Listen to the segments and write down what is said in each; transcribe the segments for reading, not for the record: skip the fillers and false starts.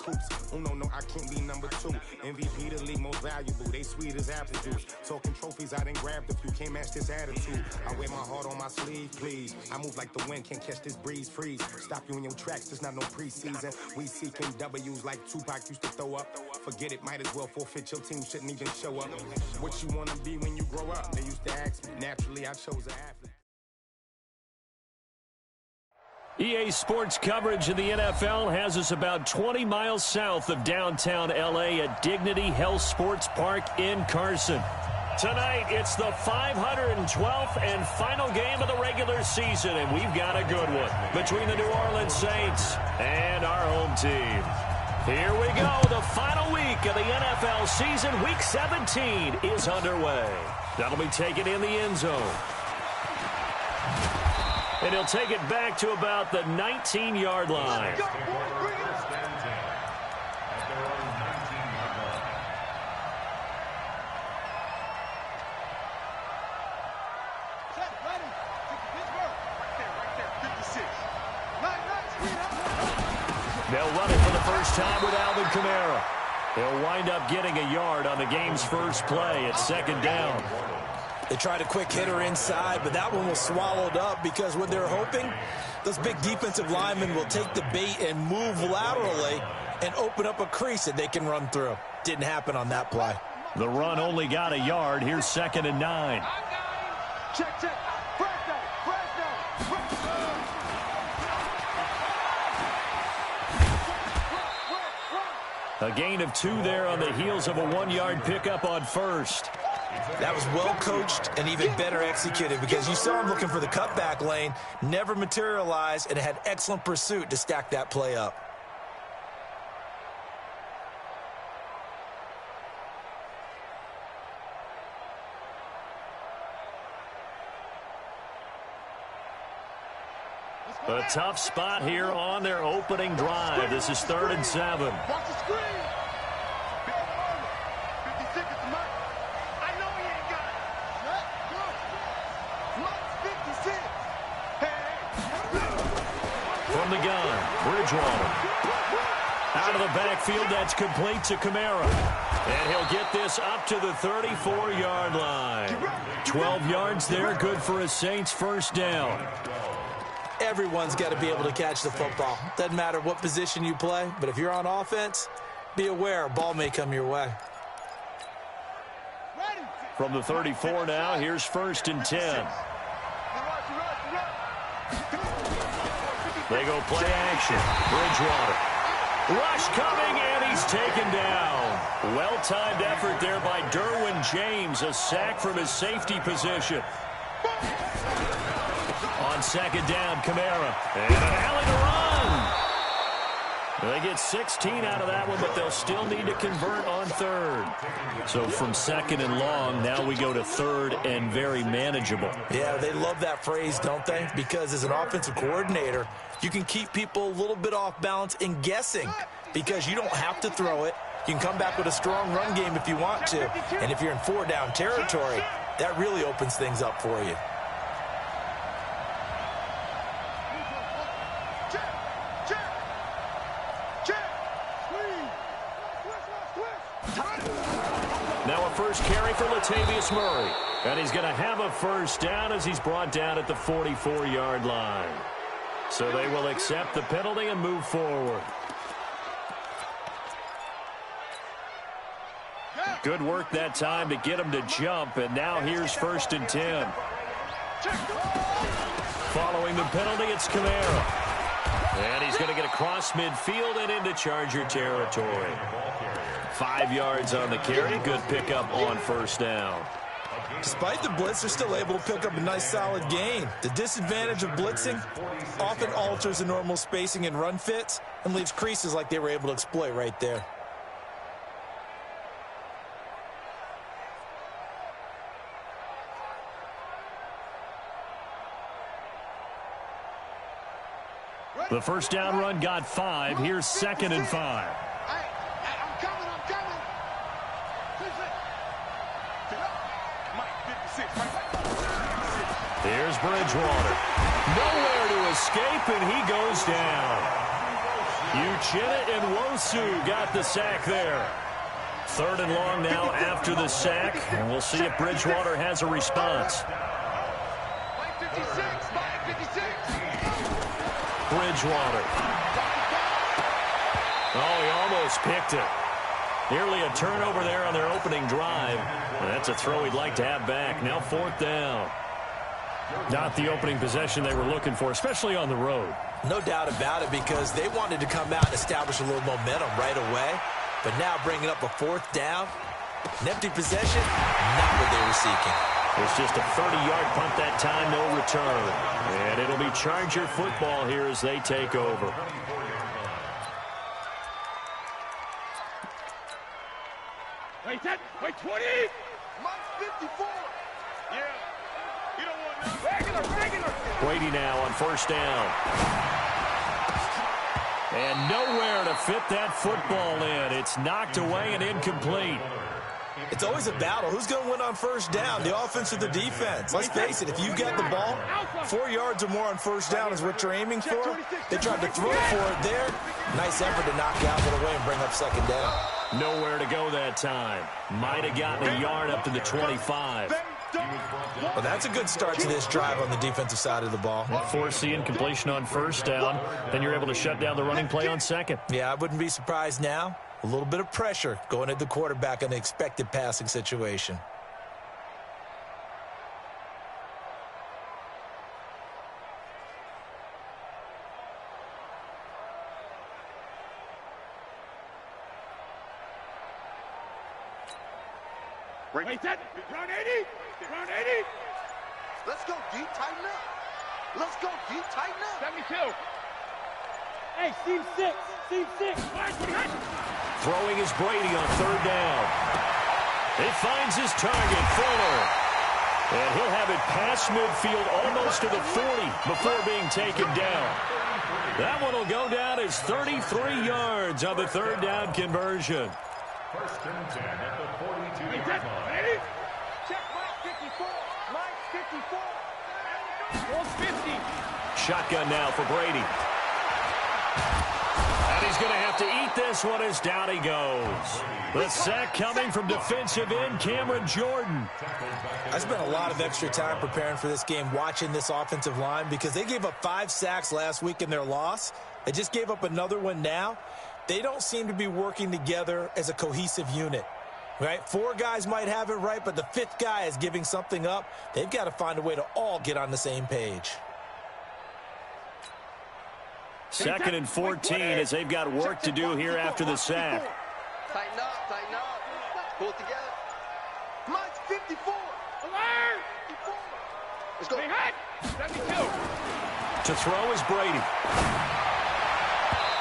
coops. Uno, no, I can't be number 2. MVP, the league most valuable. They sweet as apple juice. Talking trophies, I done grabbed a few. Can't match this attitude. I wear my heart on my sleeve, please. I move like the wind, can't catch this breeze. Freeze. Stop you in your tracks, there's not no preseason. We seeking W's like Tupac used to throw up. Forget it, might as well forfeit. Your team shouldn't even show up. What you wanna be when you grow up? They used to ask me. Naturally, I chose an athlete. EA Sports coverage of the NFL has us about 20 miles south of downtown L.A. at Dignity Health Sports Park in Carson. Tonight, it's the 512th and final game of the regular season, and we've got a good one between the New Orleans Saints and our home team. Here we go. The final week of the NFL season, Week 17, is underway. That'll be taken in the end zone. And he'll take it back to about the 19-yard line. They'll run it for the first time with Alvin Kamara. He'll wind up getting a yard on the game's first play at second down. They tried a quick hitter inside, but that one was swallowed up because what they're hoping, those big defensive linemen will take the bait and move laterally and open up a crease that they can run through. Didn't happen on that play. The run only got a yard. Here's 2nd and 9. Check, check. A gain of 2 there on the heels of a 1-yard pickup on first. That was well coached and even better executed because you saw him looking for the cutback lane, never materialized, and had excellent pursuit to stack that play up. A tough spot here on their opening drive. This is 3rd and 7. Watch the screen. 56 is the mark. I know he ain't got it. 56. From the gun, Bridgewater. Out of the backfield, that's complete to Kamara. And he'll get this up to the 34-yard line. 12 yards there, good for a Saints first down. Everyone's got to be able to catch the football. Doesn't matter what position you play, but if you're on offense, be aware a ball may come your way. From the 34 now, here's 1st and 10. They go play action. Bridgewater. Rush coming, and he's taken down. Well-timed effort there by Derwin James. A sack from his safety position. On 2nd down, Kamara. And an alley to run. They get 16 out of that one, but they'll still need to convert on 3rd. So from 2nd and long, now we go to 3rd and very manageable. Yeah, they love that phrase, don't they? Because as an offensive coordinator, you can keep people a little bit off balance in guessing because you don't have to throw it. You can come back with a strong run game if you want to. And if you're in 4-down territory, that really opens things up for you. Now a first carry for Latavius Murray. And he's going to have a first down as he's brought down at the 44-yard line. So they will accept the penalty and move forward. Good work that time to get him to jump. And now here's 1st and 10. Following the penalty, it's Kamara. And he's going to get across midfield and into Charger territory. 5 yards on the carry. Good pickup on first down. Despite the blitz, they're still able to pick up a nice solid gain. The disadvantage of blitzing often alters the normal spacing and run fits and leaves creases like they were able to exploit right there. The first down run got 5. Here's 2nd and 5. Here's Bridgewater. Nowhere to escape, and he goes down. Uchenna Nwosu got the sack there. 3rd and long now after the sack, and we'll see if Bridgewater has a response. Bridgewater. Oh, he almost picked it. Nearly a turnover there on their opening drive. And that's a throw he'd like to have back. Now 4th down. Not the opening possession they were looking for, especially on the road. No doubt about it, because they wanted to come out and establish a little momentum right away. But now bringing up a 4th down, an empty possession, not what they were seeking. It's just a 30-yard punt that time, no return. And it'll be Charger football here as they take over. Wait, 20! Mike's 54! Yeah. You don't want no regular! Brady now on 1st down. And nowhere to fit that football in. It's knocked away and incomplete. It's always a battle. Who's going to win on 1st down, the offense or the defense? Let's face it, if you've got the ball, 4 yards or more on 1st down is what you're aiming for. They tried to throw for it there. Nice effort to knock Galvin away and bring up 2nd down. Nowhere to go that time. Might have gotten a yard up to the 25. Well, that's a good start to this drive on the defensive side of the ball. Force the incompletion on 1st down. Then you're able to shut down the running play on 2nd. Yeah, I wouldn't be surprised now. A little bit of pressure going at the quarterback in an expected passing situation. Wait, that! Round 80! Round 80! Let's go deep, tighten up. Let's go deep, tighten up. 72! Hey, seam 6! Seam 6! Throwing is Brady on 3rd down. He finds his target, Fuller. And he'll have it past midfield almost to the 40 before being taken down. That one will go down as 33 yards on the 3rd down conversion. 1st and 10 at the 42-yard line. Ready? Check Mike 54. Mike 54. Ball's 50. Shotgun now for Brady. And he's going to have to eat this one as down he goes. The sack coming from defensive end Cameron Jordan. I spent a lot of extra time preparing for this game, watching this offensive line, because they gave up 5 sacks last week in their loss. They just gave up another one now. They don't seem to be working together as a cohesive unit, right? 4 guys might have it right, but the 5th guy is giving something up. They've got to find a way to all get on the same page. 2nd and 14 as they've got work to do here after the sack. Tighten up, tighten up. Pull it together. Mike's 54. Alert! 54. Let's go. Hey, hot! 72. To throw is Brady.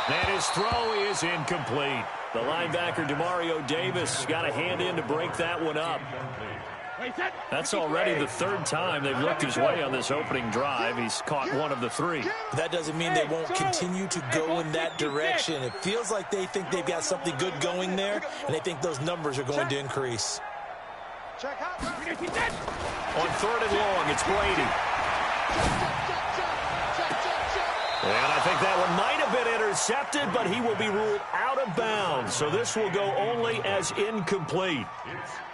And his throw is incomplete. The linebacker, Demario Davis, got a hand in to break that one up. That's already the 3rd time they've looked his way on this opening drive. He's caught one of the 3. That doesn't mean they won't continue to go in that direction. It feels like they think they've got something good going there, and they think those numbers are going to increase. Check out. On 3rd and long, it's Brady. And I think that one might have been intercepted, but he will be ruled out of bounds. So this will go only as incomplete.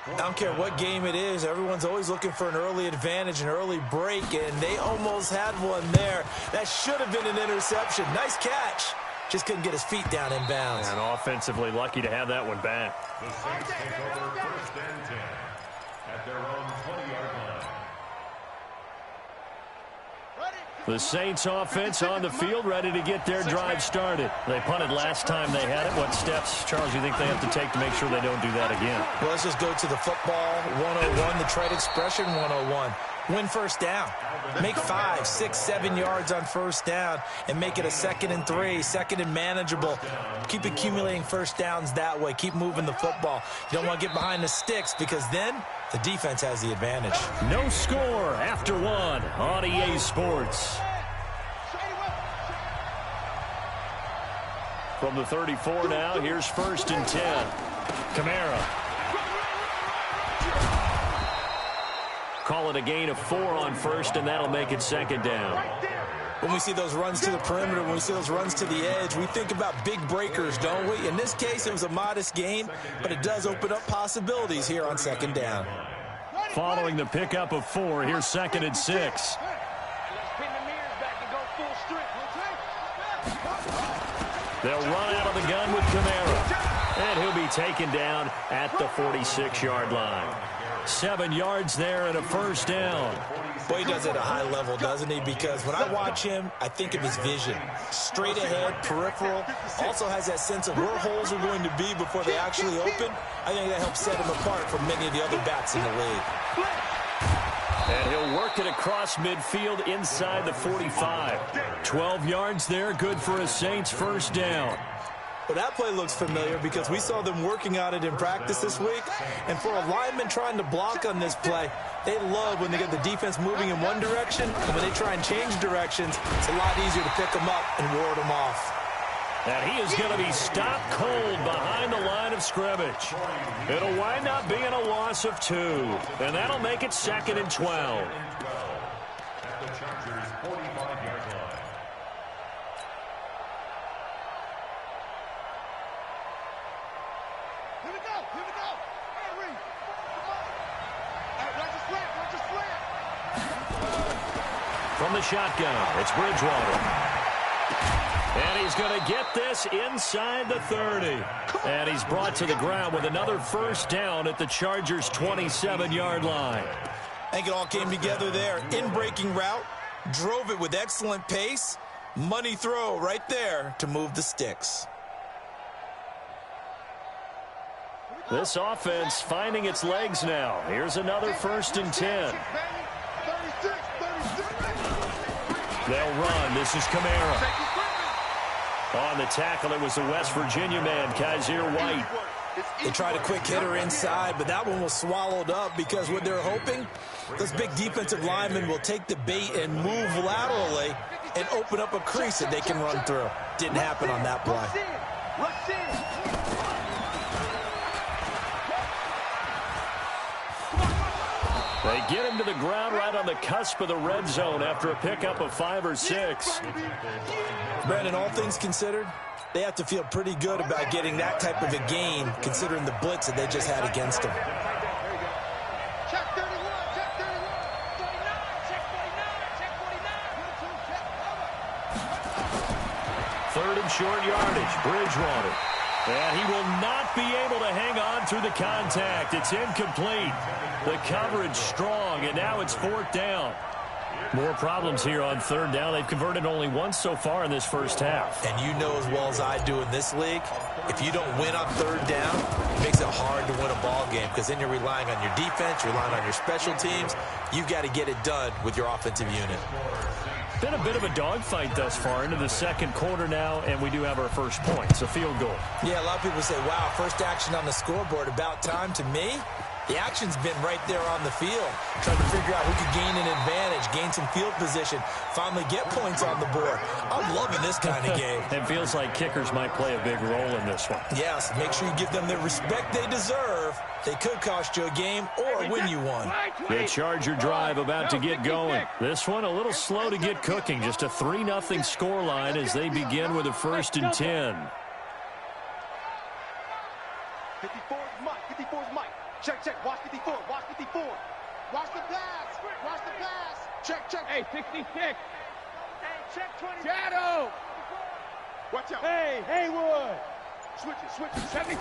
I don't care what game it is. Everyone's always looking for an early advantage, an early break, and they almost had one there. That should have been an interception. Nice catch. Just couldn't get his feet down in bounds. And offensively lucky to have that one back. The Saints take over 1st and 10 at their own 20-yard line. The Saints offense on the field, ready to get their drive started. They punted last time they had it. What steps, Charles, do you think they have to take to make sure they don't do that again? Well, let's just go to the football 101, the trade expression 101. Win 1st down. Make 5, 6, 7 yards on 1st down and make it a 2nd and 3, 2nd and manageable. Keep accumulating 1st downs that way. Keep moving the football. You don't want to get behind the sticks because then the defense has the advantage. No score after 1 on EA Sports. From the 34 now, here's 1st and 10. Kamara. Call it a gain of 4 on 1st, and that'll make it 2nd down. When we see those runs to the perimeter, when we see those runs to the edge, we think about big breakers, don't we? In this case, it was a modest gain, but it does open up possibilities here on second down. Following the pickup of 4, here's 2nd and 6. They'll run out of the gun with Kamara, and he'll be taken down at the 46-yard line. 7 yards there and a first down. Boy, he does it at a high level, doesn't he? Because when I watch him, I think of his vision. Straight ahead, peripheral. Also has that sense of where holes are going to be before they actually open. I think that helps set him apart from many of the other backs in the league. And he'll work it across midfield inside the 45. 12 yards there, good for a Saints first down. Well, that play looks familiar because we saw them working on it in practice this week. And for a lineman trying to block on this play, they love when they get the defense moving in one direction. And when they try and change directions, it's a lot easier to pick them up and ward them off. And he is going to be stopped cold behind the line of scrimmage. It'll wind up being a loss of 2. And that'll make it 2nd and 12. At the Chargers' 45-yard line. Here we go. Here we go. Hey, Reed. Come on. Hey, watch the slant. Watch the slant. From the shotgun, it's Bridgewater. And he's going to get this inside the 30. And he's brought to the ground with another first down at the Chargers' 27-yard line. I think it all came together there. In-breaking route, drove it with excellent pace. Money throw right there to move the sticks. This offense finding its legs now. Here's another 1st and 10. They'll run. This is Kamara. On the tackle, it was the West Virginia man, Kaiser White. They tried a quick hitter inside, but that one was swallowed up because what they're hoping, those big defensive linemen will take the bait and move laterally and open up a crease that they can run through. Didn't happen on that play. They get him to the ground right on the cusp of the red zone after a pickup of 5 or 6. Brandon, all things considered, they have to feel pretty good about getting that type of a gain considering the blitz that they just had against them. Check 31, check 31. 49, check 49, check 49. 3rd and short yardage, Bridgewater. And he will not be able to hang on through the contact. It's incomplete. The coverage strong, and now it's 4th down. More problems here on 3rd down. They've converted only once so far in this first half. And you know as well as I do in this league, if you don't win on 3rd down, it makes it hard to win a ball game because then you're relying on your defense, you're relying on your special teams. You've got to get it done with your offensive unit. Been a bit of a dogfight thus far into the 2nd quarter now, and we do have our first point. It's a field goal. Yeah, a lot of people say, wow, first action on the scoreboard, about time. To me, the action's been right there on the field, trying to figure out who could gain an advantage, gain some field position, finally get points on the board. I'm loving this kind of game. It feels like kickers might play a big role in this one. Yes, make sure you give them the respect they deserve. They could cost you a game or win you one. The Charger drive about to get going. This one a little slow to get cooking. Just a 3-0 scoreline as they begin with a 1st and 10. 54 is Mike. 54 is Mike. Check, check. Watch 54. Watch 54. Watch the pass. Watch the pass. Check, check. Hey, 66. Hey, check 20. Shadow. Watch out. Hey, Haywood. Switch it. 72.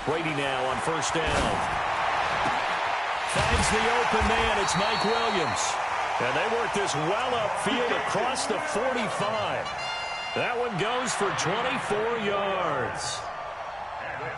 Brady now on 1st down. Finds the open man. It's Mike Williams. And they work this well upfield across the 45. That one goes for 24 yards.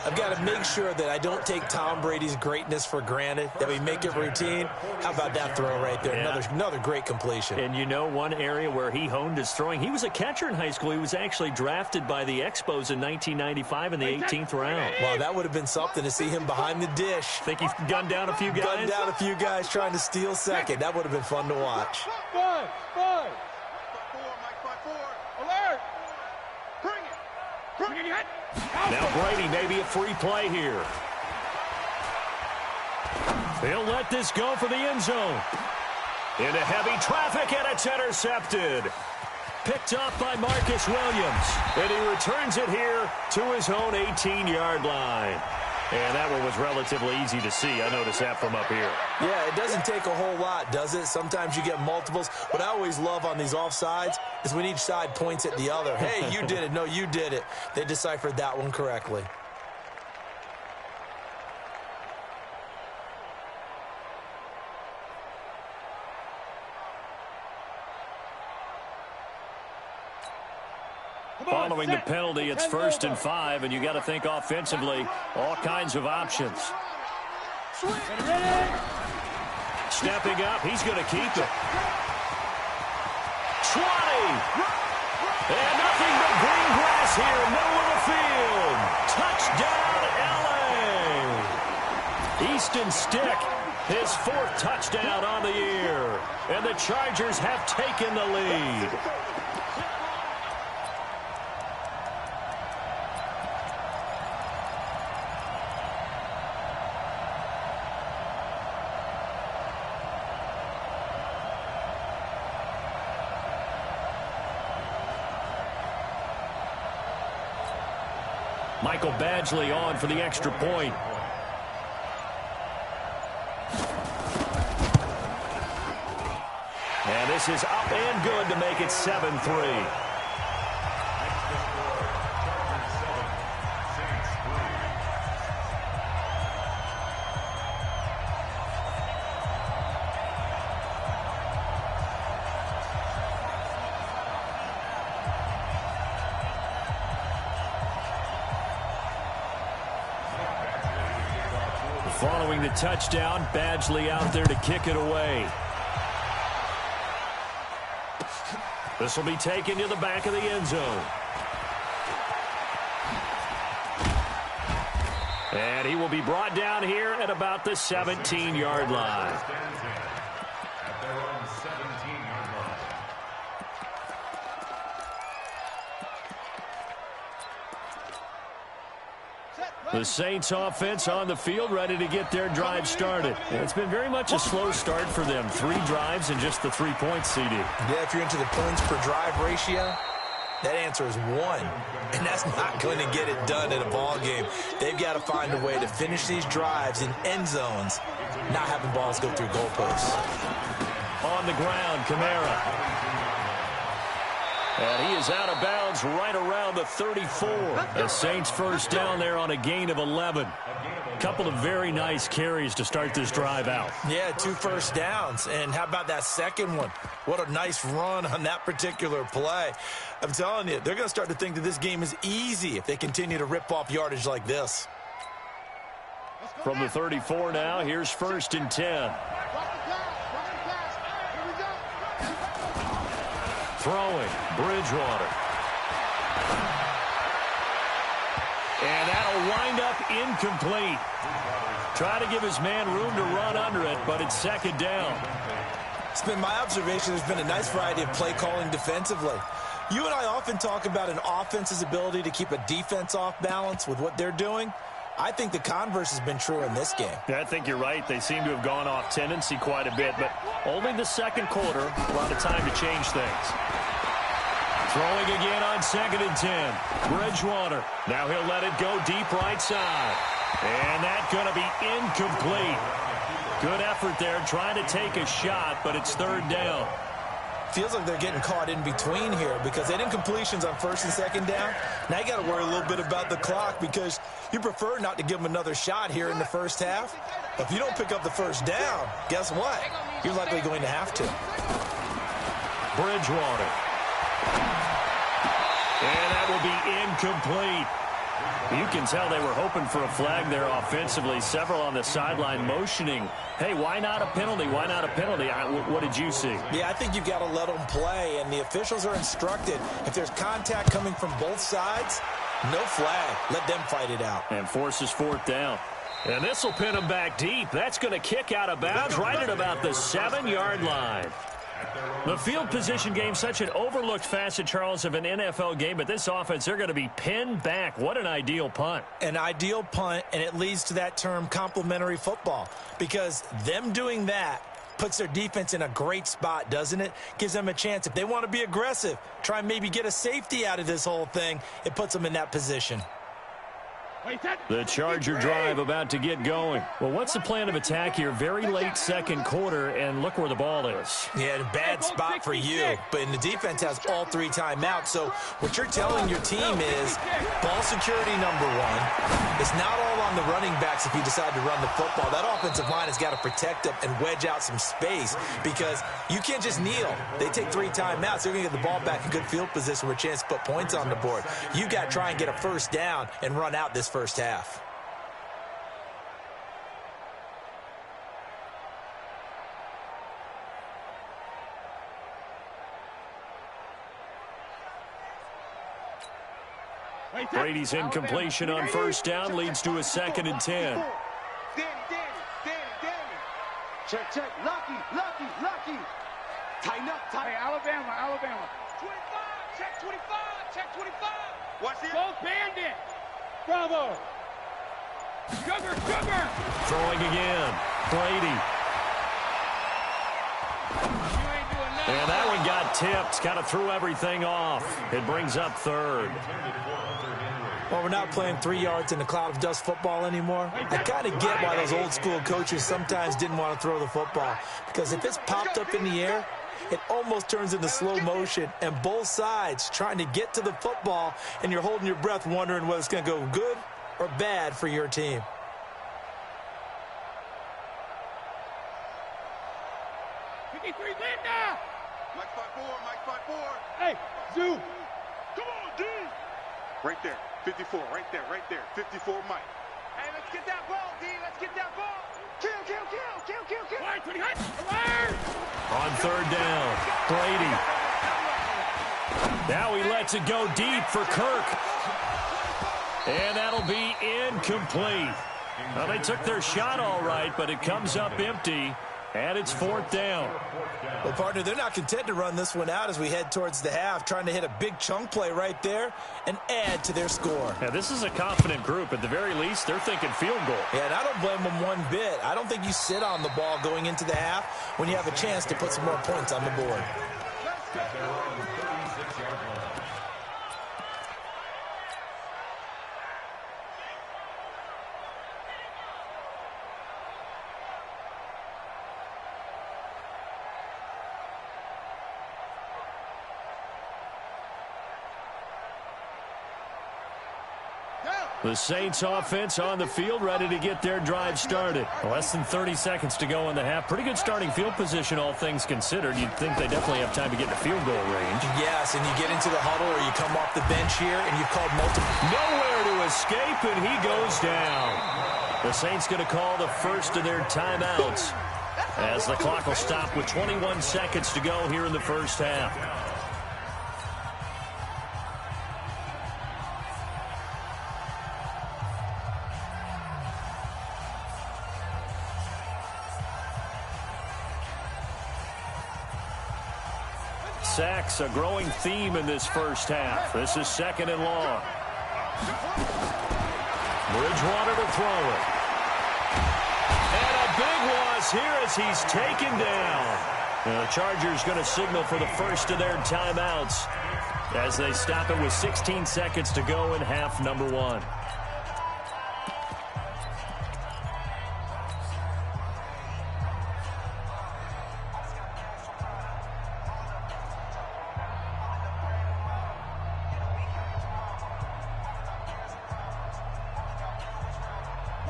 I've got to make sure that I don't take Tom Brady's greatness for granted, that we make it routine. How about that throw right there? Yeah. Another great completion. And you know one area where he honed his throwing, he was a catcher in high school. He was actually drafted by the Expos in 1995 in the 18th round. Wow, that would have been something to see him behind the dish. Think he's gunned down a few guys? Gunned down a few guys trying to steal second. That would have been fun to watch. Five. Alert. Bring it. Now Brady, maybe a free play here. He'll let this go for the end zone. Into heavy traffic, and it's intercepted. Picked up by Marcus Williams. And he returns it here to his own 18-yard line. And that one was relatively easy to see. I noticed that from up here. Yeah, it doesn't take a whole lot, does it? Sometimes you get multiples. What I always love on these offsides is when each side points at the other. Hey, you did it. No, you did it. They deciphered that one correctly. Following the penalty, it's 1st and 5, and you got to think offensively, all kinds of options. Stepping up, he's going to keep it. 20! And nothing but green grass here, middle of the field. Touchdown, L.A. Easton Stick, his 4th touchdown on the year. And the Chargers have taken the lead. Michael Badgley on for the extra point. And this is up and good to make it 7-3. Following the touchdown, Badgley out there to kick it away. This will be taken to the back of the end zone. And he will be brought down here at about the 17-yard line. The Saints offense on the field, ready to get their drive started. It's been very much a slow start for them. 3 drives and just the 3 points, CD. Yeah, if you're into the points per drive ratio, that answer is 1. And that's not going to get it done in a ball game. They've got to find a way to finish these drives in end zones, not having balls go through goalposts. On the ground, Kamara. And he is out of bounds right around the 34. The Saints first down there on a gain of 11. Couple of very nice carries to start this drive out. Yeah, 2 first downs. And how about that second one? What a nice run on that particular play. I'm telling you, they're going to start to think that this game is easy if they continue to rip off yardage like this. From the 34 now, here's 1st and 10. Throwing, Bridgewater. And that'll wind up incomplete. Try to give his man room to run under it, but it's 2nd down. It's been my observation there's been a nice variety of play calling defensively. You and I often talk about an offense's ability to keep a defense off balance with what they're doing. I think the converse has been true in this game. Yeah, I think you're right. They seem to have gone off tendency quite a bit, but only the 2nd quarter, a lot of time to change things. Throwing again on 2nd and 10. Bridgewater. Now he'll let it go deep right side. And that's going to be incomplete. Good effort there trying to take a shot, but it's 3rd down. Feels like they're getting caught in between here because they didn't incompletions on 1st and 2nd down. Now you got to worry a little bit about the clock because you prefer not to give them another shot here in the first half. If you don't pick up the 1st down, guess what? You're likely going to have to. Bridgewater. And that will be incomplete. You can tell they were hoping for a flag there offensively. Several on the sideline motioning, hey, why not a penalty? Why not a penalty? What did you see? Yeah, I think you've got to let them play, and the officials are instructed. If there's contact coming from both sides, no flag. Let them fight it out. And forces 4th down. And this will pin them back deep. That's going to kick out of bounds right at about the 7-yard line. The field position game, such an overlooked facet, Charles, of an NFL game, but this offense, they're going to be pinned back. What an ideal punt. An ideal punt, and it leads to that term complementary football, because them doing that puts their defense in a great spot, doesn't it? Gives them a chance. If they want to be aggressive, try and maybe get a safety out of this whole thing, it puts them in that position. The Charger drive about to get going. Well, what's the plan of attack here? Very late second quarter, and look where the ball is. Yeah, a bad spot for you, but the defense has all 3 timeouts. So what you're telling your team is ball security number 1. It's not all on the running backs if you decide to run the football. That offensive line has got to protect them and wedge out some space because you can't just kneel. They take 3 timeouts. They're going to get the ball back in good field position with a chance to put points on the board. You got to try and get a first down and run out this first half. Brady's incompletion on first down leads to a 2nd and 10. Danny. Check. Lucky. Tighten up. Hey, Alabama. 25. Check 25. Watch this. Go Bandit. Bravo. Sugar. Throwing again. Brady. And that one got tipped. Kind of threw everything off. It brings up 3rd. Well, we're not playing 3 yards in a cloud of dust football anymore. I kind of get why those old school coaches sometimes didn't want to throw the football. Because if it's popped up in the air, it almost turns into slow motion. And both sides trying to get to the football, and you're holding your breath wondering whether it's going to go good or bad for your team. Mike 5-4. Hey, Zoo. Come on, D. Right there. 54, right there. 54, Mike. Hey, let's get that ball, D. Let's get that ball. Kill. On 3rd down, Brady. Now he lets it go deep for Kirk. And that'll be incomplete. Well, they took their shot all right, but it comes up empty, and it's 4th down. Well, partner, they're not content to run this one out as we head towards the half, trying to hit a big chunk play right there and add to their score. Yeah, this is a confident group. At the very least, they're thinking field goal. Yeah, and I don't blame them one bit. I don't think you sit on the ball going into the half when you have a chance to put some more points on the board. The Saints offense on the field, ready to get their drive started. Less than 30 seconds to go in the half. Pretty good starting field position, all things considered. You'd think they definitely have time to get to field goal range. Yes, and you get into the huddle or you come off the bench here and you've called multiple. Nowhere to escape, and he goes down. The Saints going to call the first of their timeouts as the clock will stop with 21 seconds to go here in the first half. Sacks, a growing theme in this first half. This is 2nd and long. Bridgewater to throw it. And a big loss here as he's taken down. And the Chargers going to signal for the first of their timeouts as they stop it with 16 seconds to go in half number 1.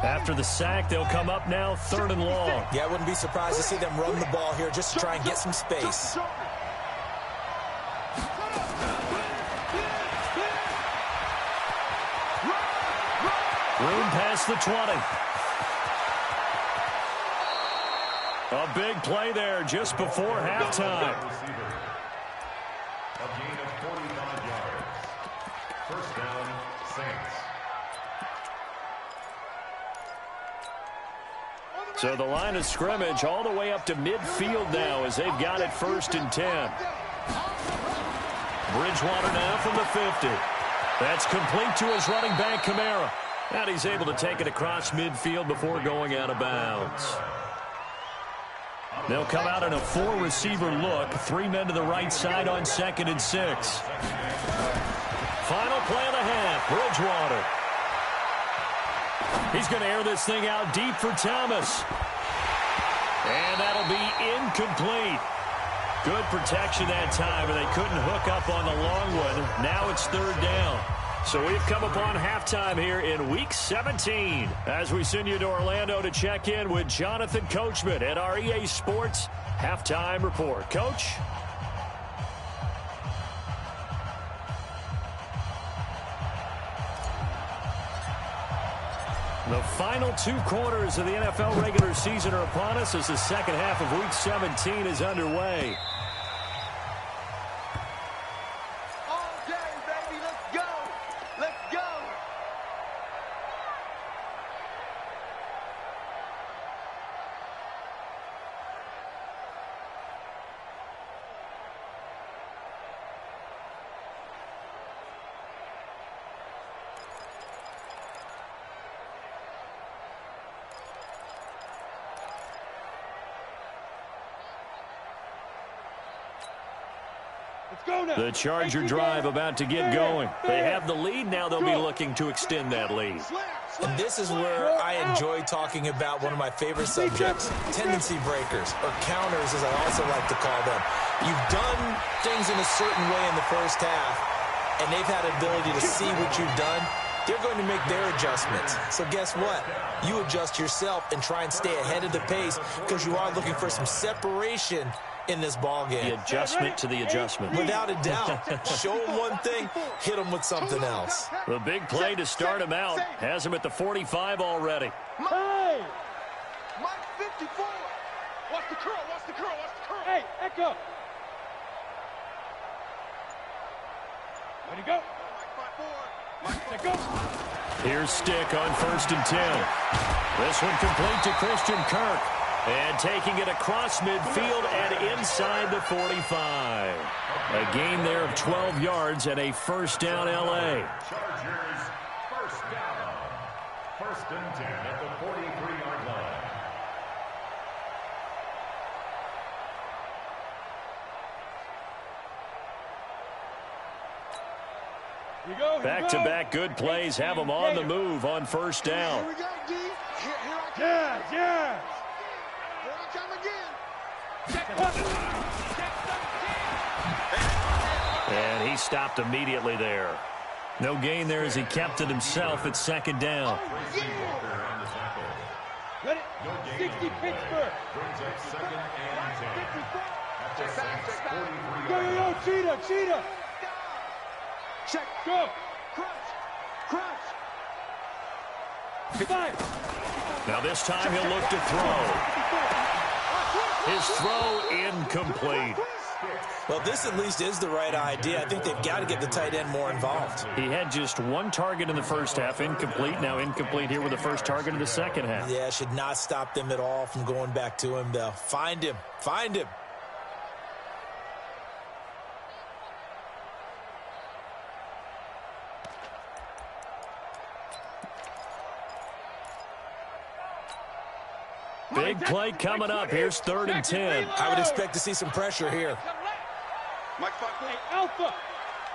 After the sack, they'll come up now 3rd and long. Yeah, I wouldn't be surprised to see them run the ball here just to try and get some space. Room past the 20. A big play there just before halftime. A gain of 45 yards. First down, Saints. So the line of scrimmage all the way up to midfield now as they've got it 1st and 10. Bridgewater now from the 50. That's complete to his running back, Kamara. And he's able to take it across midfield before going out of bounds. They'll come out in a 4-receiver look. 3 men to the right side on 2nd and 6. Final play of the half, Bridgewater. He's going to air this thing out deep for Thomas. And that'll be incomplete. Good protection that time, and they couldn't hook up on the long one. Now it's 3rd down. So we've come upon halftime here in Week 17 as we send you to Orlando to check in with Jonathan Coachman at our EA Sports Halftime Report. Coach? The final 2 quarters of the NFL regular season are upon us as the second half of Week 17 is underway. The Charger drive about to get going. They have the lead now. They'll be looking to extend that lead. And this is where I enjoy talking about one of my favorite subjects, tendency breakers, or counters as I also like to call them. You've done things in a certain way in the first half, and they've had ability to see what you've done. They're going to make their adjustments. So guess what? You adjust yourself and try and stay ahead of the pace because you are looking for some separation in this ball game. The adjustment to the adjustment. Without a doubt. Show them one thing, hit them with something else. The big play to start him out has him at the 45 already. Hey! Mike 54! Watch the curl, watch the curl, watch the curl! Hey, Echo! Ready, go! Mike 54! Go! Here's Stick on 1st and 10. This one complete to Christian Kirk. And taking it across midfield and inside the 45. A gain there of 12 yards and a 1st down L.A. Chargers, 1st down. 1st and 10 at the 43-yard line. Back-to-back good plays have them on the move on 1st down. Here we go, D. Here I come. Yeah. Here I come again. And he stopped immediately there. No gain there as he kept it himself at 2nd down. Ready? 60 Pittsburgh. Brings up 2nd and 10. At the Saints' 43-yard line. Yo, cheetah. Check, go. Crunch. Five. Now this time he'll look to throw. His throw incomplete. Well, this at least is the right idea. I think they've got to get the tight end more involved. He had just 1 target in the first half, incomplete. Now incomplete here with the first target of the second half. Yeah, should not stop them at all from going back to him, though. Find him. Big play coming up. Here's 3rd and 10. I would expect to see some pressure here. Mike 5-4. Hey, Alpha.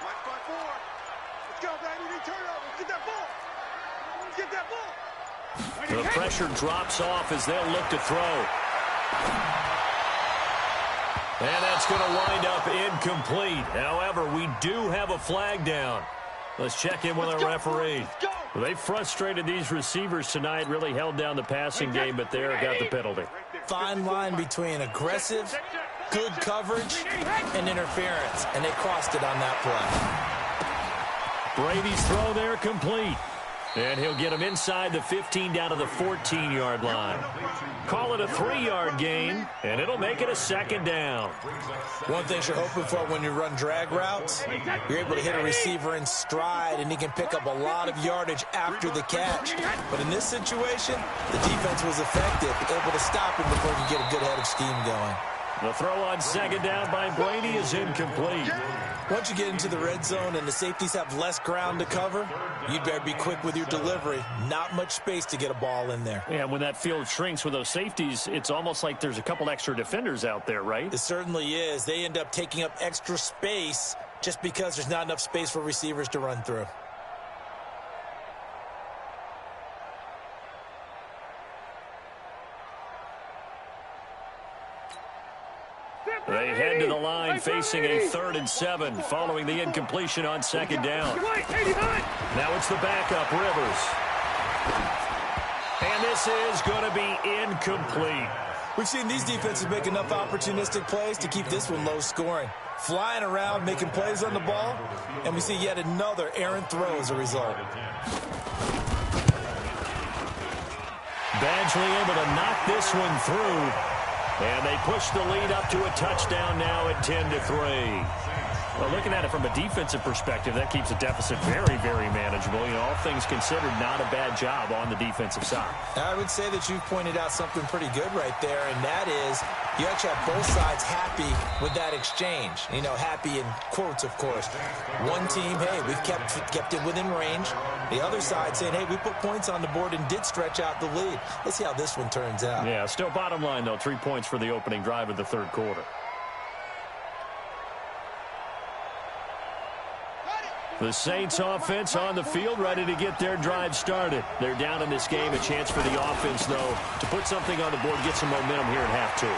Mike 5-4. Let's go, baby. Need turnovers. Get that ball. The pressure drops off as they'll look to throw. And that's going to wind up incomplete. However, we do have a flag down. Let's check in with our referee. Well, they frustrated these receivers tonight, really held down the passing game, but there got the penalty. Fine line between aggressive, good coverage, and interference, and they crossed it on that play. Brady's throw there complete. And he'll get him inside the 15 down to the 14-yard line. Call it a 3-yard gain, and it'll make it a 2nd down. One thing you're hoping for when you run drag routes, you're able to hit a receiver in stride, and he can pick up a lot of yardage after the catch. But in this situation, the defense was effective, able to stop him before he could get a good head of steam going. The throw on second down by Brady is incomplete. Once you get into the red zone and the safeties have less ground to cover, you'd better be quick with your delivery. Not much space to get a ball in there. Yeah, when that field shrinks with those safeties, it's almost like there's a couple extra defenders out there, right? It certainly is. They end up taking up extra space just because there's not enough space for receivers to run through. They head to the line facing a 3rd and 7 following the incompletion on second down. Now it's the backup, Rivers. And this is going to be incomplete. We've seen these defenses make enough opportunistic plays to keep this one low scoring. Flying around, making plays on the ball, and we see yet another errant throw as a result. Badgley able to knock this one through. And they push the lead up to a touchdown now at 10-3. Well, looking at it from a defensive perspective, that keeps the deficit very, very manageable. You know, all things considered, not a bad job on the defensive side. I would say that you've pointed out something pretty good right there, and that is you actually have both sides happy with that exchange. You know, happy in quotes, of course. One team, hey, we've kept it within range. The other side saying, hey, we put points on the board and did stretch out the lead. Let's see how this one turns out. Yeah, still bottom line, though, 3 points for the opening drive of the third quarter. The Saints offense on the field, ready to get their drive started. They're down in this game. A chance for the offense, though, to put something on the board, get some momentum here at half two.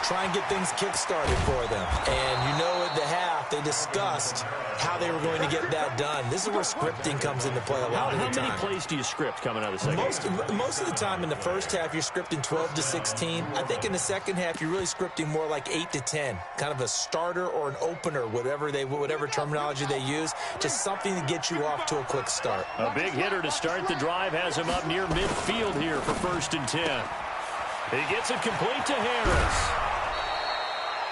Try and get things kick-started for them. And you know at the half, they discussed how they were going to get that done. This is where scripting comes into play a lot of the time. How many plays do you script coming out of the second? Most of the time in the first half, you're scripting 12 to 16. I think in the second half, you're really scripting more like 8 to 10. Kind of a starter or an opener, whatever terminology they use. Just something to get you off to a quick start. A big hitter to start the drive has him up near midfield here for 1st and 10. He gets it complete to Harris.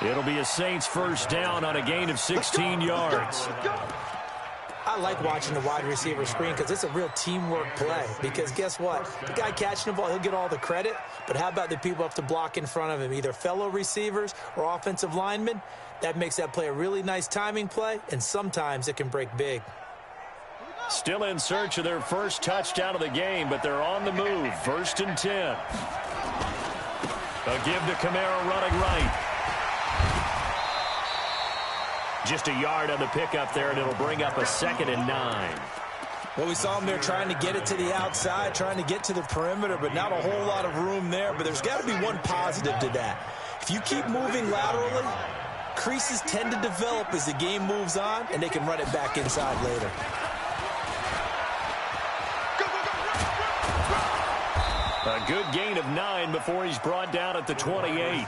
It'll be a Saints first down on a gain of 16 yards. I like watching the wide receiver screen because it's a real teamwork play. Because guess what? The guy catching the ball, he'll get all the credit. But how about the people up to block in front of him, either fellow receivers or offensive linemen? That makes that play a really nice timing play, and sometimes it can break big. Still in search of their first touchdown of the game, but they're on the move. 1st and 10. A give to Kamara running right. Just a yard on the pickup there, and it'll bring up a 2nd and 9. Well, we saw him there trying to get it to the outside, trying to get to the perimeter, but not a whole lot of room there. But there's got to be one positive to that. If you keep moving laterally, creases tend to develop as the game moves on, and they can run it back inside later. A good gain of 9 before he's brought down at the 28.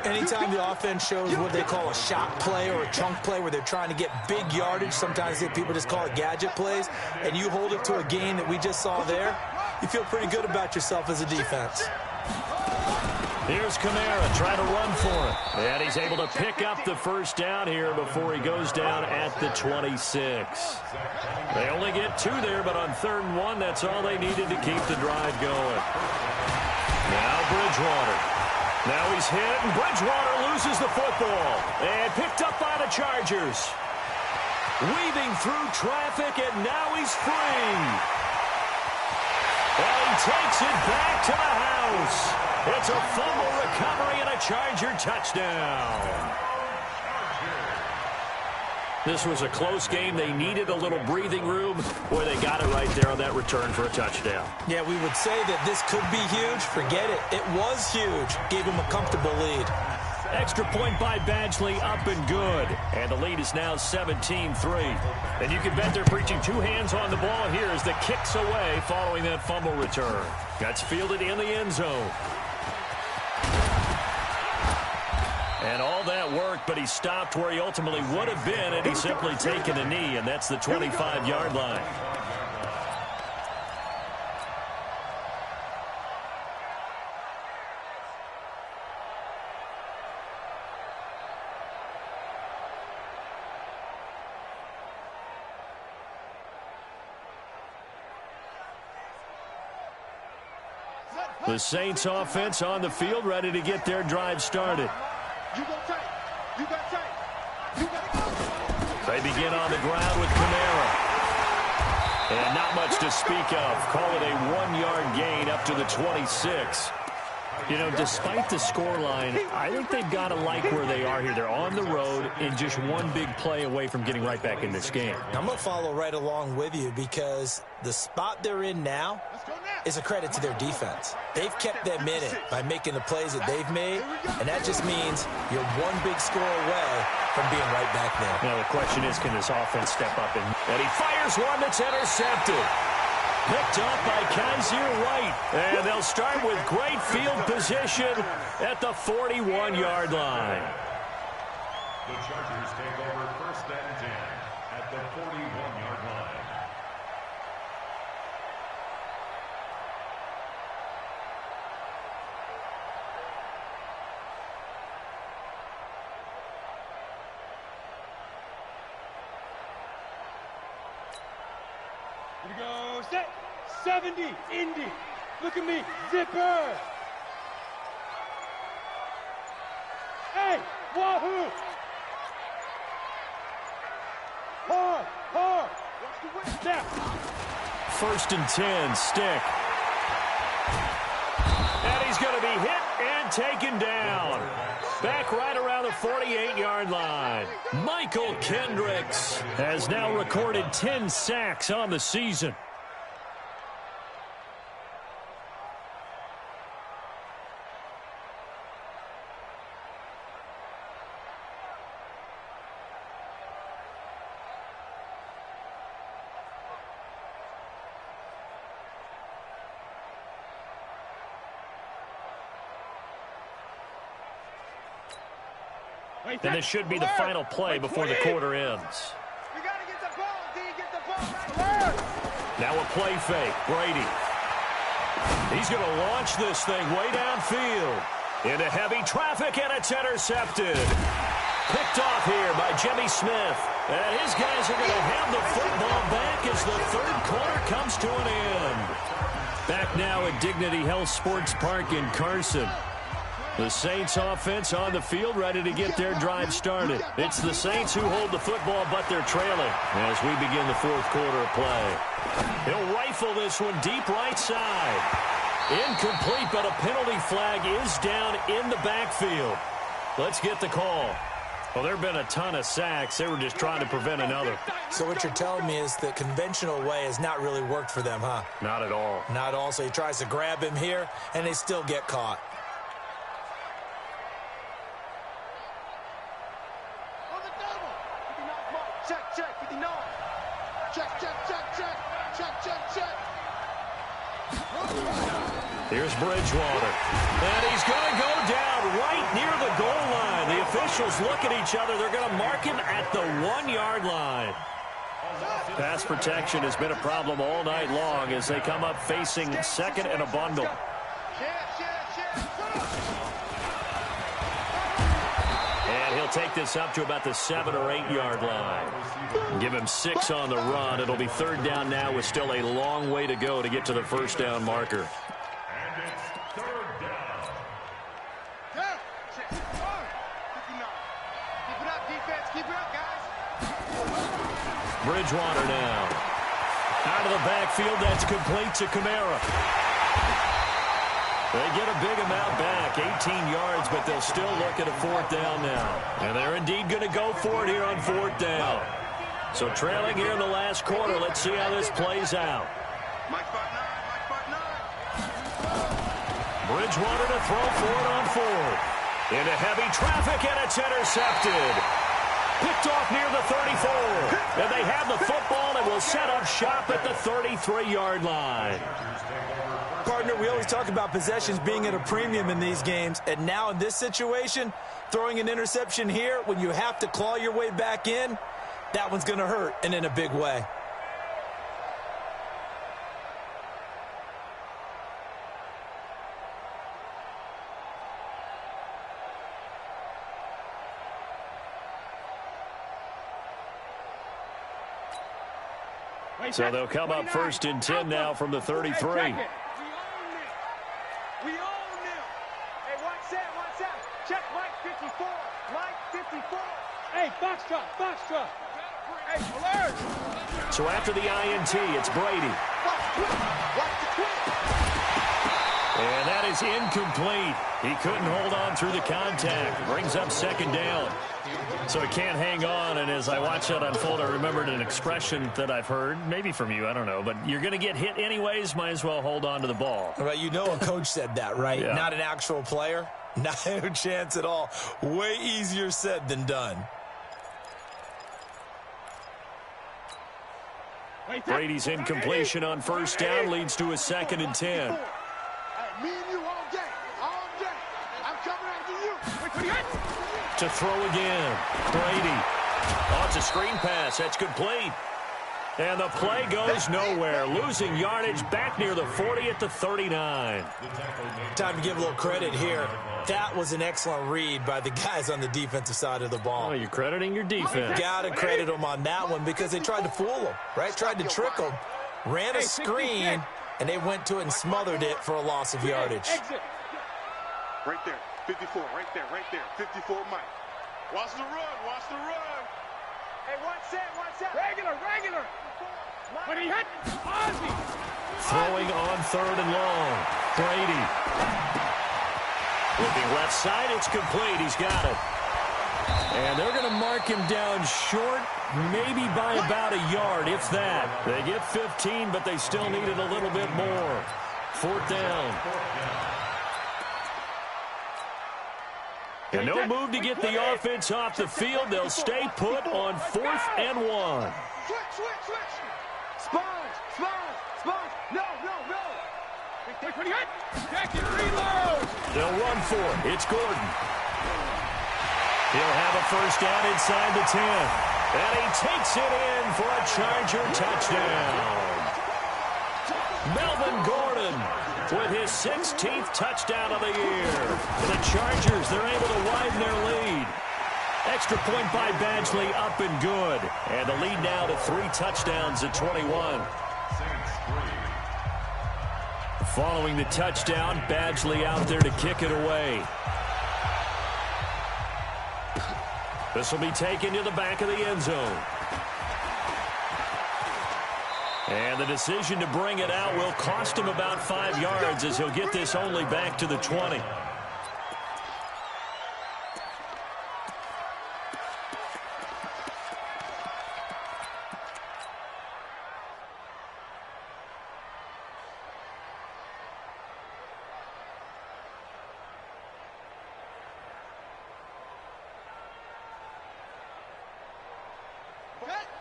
Anytime the offense shows what they call a shot play or a chunk play where they're trying to get big yardage, sometimes people just call it gadget plays, and you hold it to a gain that we just saw there, you feel pretty good about yourself as a defense. Here's Kamara trying to run for it. And he's able to pick up the first down here before he goes down at the 26. They only get 2 there, but on 3rd and 1, that's all they needed to keep the drive going. Now Bridgewater. Now he's hit, and Bridgewater loses the football. And picked up by the Chargers. Weaving through traffic, and now he's free. And he takes it back to the house. It's a fumble recovery and a Charger touchdown. This was a close game. They needed a little breathing room. Boy, they got it right there on that return for a touchdown. Yeah, we would say that this could be huge. Forget it. It was huge. Gave him a comfortable lead. Extra point by Badgley, up and good. And the lead is now 17-3. And you can bet they're preaching 2 hands on the ball here as the kick's away following that fumble return. That's fielded in the end zone. And all that worked, but he stopped where he ultimately would have been, and he's simply taken a knee, and that's the 25-yard line. The Saints offense on the field, ready to get their drive started. You go tight. You got tight. You got to go. They begin on the ground with Kamara. And not much to speak of. Call it a 1-yard gain up to the 26. You know, despite the scoreline, I think they've got to like where they are here. They're on the road and just one big play away from getting right back in this game. I'm going to follow right along with you because the spot they're in now is a credit to their defense. They've kept them in it by making the plays that they've made, and that just means you're one big score away from being right back there. Now, the question is, can this offense step up? And he fires one that's intercepted. Picked off by Kaiser White. And they'll start with great field position at the 41-yard line. The Chargers take over 1st and 10 at the 41-yard line. Here we go. Set. 70. Indy. Look at me. Zipper. Hey. Wahoo. Hard. Hard. Watch the way. Step. 1st and 10, Stick. And he's going to be hit and taken down. Back right around the 48-yard line. Michael Kendricks has now recorded 10 sacks on the season. And this should be the final play before the quarter ends. We got to get the ball, D. Get the ball right there. Now a play fake. Brady. He's going to launch this thing way downfield. Into heavy traffic, and it's intercepted. Picked off here by Jimmy Smith. And his guys are going to have the football back as the 3rd quarter comes to an end. Back now at Dignity Health Sports Park in Carson. The Saints offense on the field, ready to get their drive started. It's the Saints who hold the football, but they're trailing as we begin the 4th quarter of play. He'll rifle this one deep right side. Incomplete, but a penalty flag is down in the backfield. Let's get the call. Well, there have been a ton of sacks. They were just trying to prevent another. So what you're telling me is the conventional way has not really worked for them, huh? Not at all. Not at all. So he tries to grab him here, and they still get caught. Check, 59. Check. Here's Bridgewater. And he's going to go down right near the goal line. The officials look at each other. They're going to mark him at the 1-yard line. Pass protection has been a problem all night long as they come up facing 2nd and a bundle. And he'll take this up to about the 7- or 8-yard line. Give him 6 on the run. It'll be 3rd down now with still a long way to go to get to the 1st down marker. And it's 3rd down. Keep it up, defense. Keep it up, guys. Bridgewater now. Out of the backfield, that's complete to Kamara. They get a big amount back, 18 yards, but they'll still look at a 4th down now. And they're indeed going to go for it here on 4th down. So trailing here in the last quarter, let's see how this plays out. Mike Bartnard. Bridgewater to throw for it on 4th. Into heavy traffic, and it's intercepted. Picked off near the 34. And they have the football and will set up shop at the 33-yard line. Partner, we always talk about possessions being at a premium in these games, and now in this situation, throwing an interception here when you have to claw your way back in, that one's going to hurt, and in a big way. So they'll come up 1st and 10 now from the 33. We own them. Hey, one set. Check Mike 54. Mike 54. Hey, box drop. Hey, alert. So after the INT, it's Brady. Watch the twist. And that is incomplete. He couldn't hold on through the contact. Brings up second down. So he can't hang on, and as I watch that unfold, I remembered an expression that I've heard, maybe from you, I don't know, but you're going to get hit anyways, might as well hold on to the ball. Well, you know a coach said that, right? Yeah. Not an actual player. No chance at all. Way easier said than done. Brady's incompletion on first down leads to a 2nd and 10. Me and you all day. I'm coming after you. To throw again. Brady. Oh, it's a screen pass. That's complete. And the play goes nowhere. Losing yardage back near the 40 at the 39. Time to give a little credit here. That was an excellent read by the guys on the defensive side of the ball. Oh, you're crediting your defense. Got to credit them on that one because they tried to fool them, right? Tried to trick them. Ran a screen, and they went to it and smothered it for a loss of yardage. Right there. 54. Right there. 54 Mike. Watch the run. Hey, one set. Regular. When he hit Ozzie. Throwing on 3rd and long. Brady. Looking left side, it's complete. He's got it. And they're going to mark him down short, maybe by about a yard, if that. They get 15, but they still needed a little bit more. 4th down. And no move to get the offense off the field. They'll stay put on 4th and 1. Switch. Sponge. No. When he hit. Jack and reload. They'll run for it. It's Gordon. He'll have a first down inside the 10. And he takes it in for a Charger touchdown. Melvin Gordon with his 16th touchdown of the year. The Chargers, they're able to widen their lead. Extra point by Badgley, up and good. And the lead now to 3 touchdowns at 21. Following the touchdown, Badgley out there to kick it away. This will be taken to the back of the end zone. And the decision to bring it out will cost him about 5 yards as he'll get this only back to the 20.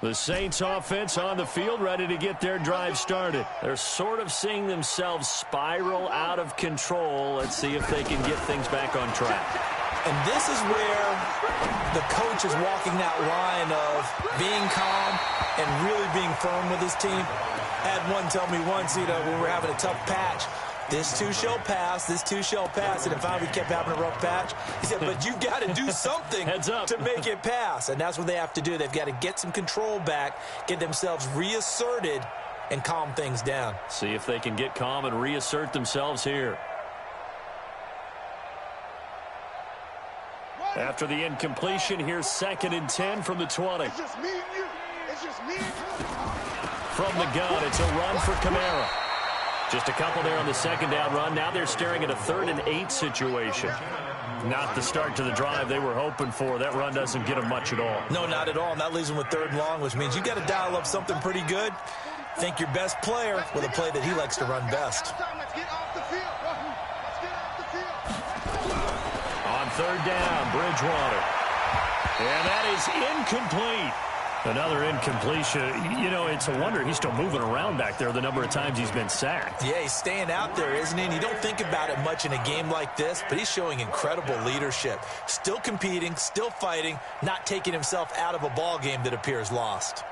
The Saints offense on the field, ready to get their drive started. They're sort of seeing themselves spiral out of control. Let's see if they can get things back on track. And this is where the coach is walking that line of being calm and really being firm with his team. Had one tell me once, when we were having a tough patch, this too shall pass, and if we kept having a rough patch, he said, but you got to do something Heads up. to make it pass. And that's what they have to do. They've got to get some control back, get themselves reasserted, and calm things down. See if they can get calm and reassert themselves here. After the incompletion, here's 2nd and 10 from the 20. It's just me and you. From the gun, it's a run for Kamara. Just a couple there on the 2nd down run. Now they're staring at a 3rd and 8 situation. Not the start to the drive they were hoping for. That run doesn't get them much at all. No, not at all. And that leaves them with 3rd and long, which means you got to dial up something pretty good. Think your best player with a play that he likes to run best. Let's get off the field. On 3rd down, Bridgewater. And that is incomplete. Another incompletion. It's a wonder he's still moving around back there the number of times he's been sacked. Yeah, he's staying out there, isn't he? And you don't think about it much in a game like this, but he's showing incredible leadership. Still competing, still fighting, not taking himself out of a ball game that appears lost.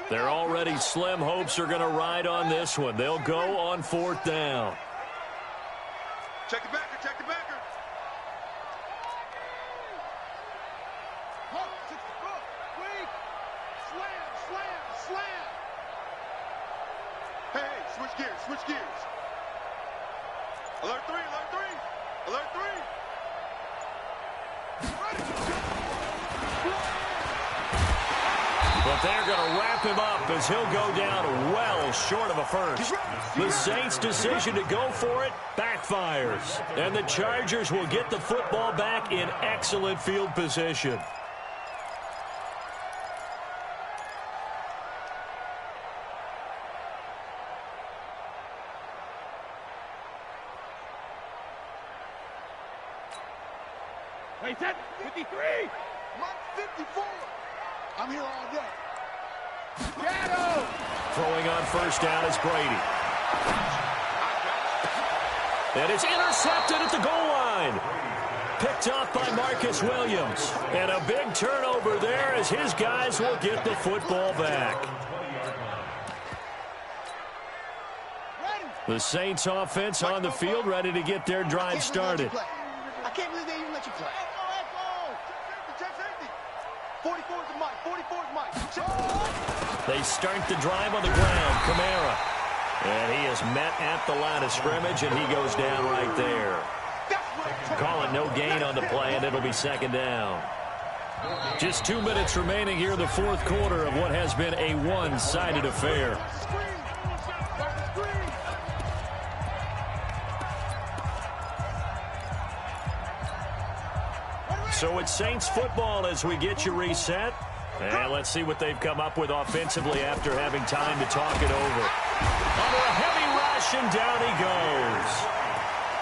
They're already slim hopes are going to ride on this one. They'll go on 4th down. Check the backer. Slam. Hey, switch gears. Alert 3. But they're going to wrap him up as he'll go down well short of a first. The Saints' decision to go for it backfires. And the Chargers will get the football back in excellent field position. Wait, 53! Mike 54! I'm here all day. Shadow! Throwing on first down is Brady. And it's intercepted at the goal line. Picked off by Marcus Williams. And a big turnover there as his guys will get the football back. The Saints offense on the field ready to get their drive started. I can't believe they even let you play. Check safety. 44 is Mike. 44 is Mike. They start the drive on the ground. Kamara. And he is met at the line of scrimmage, and he goes down right there. Call it no gain on the play, and it'll be second down. Just 2 minutes remaining here in the fourth quarter of what has been a one-sided affair. So it's Saints football as we get you reset. And let's see what they've come up with offensively after having time to talk it over. Under a heavy rush, and down he goes.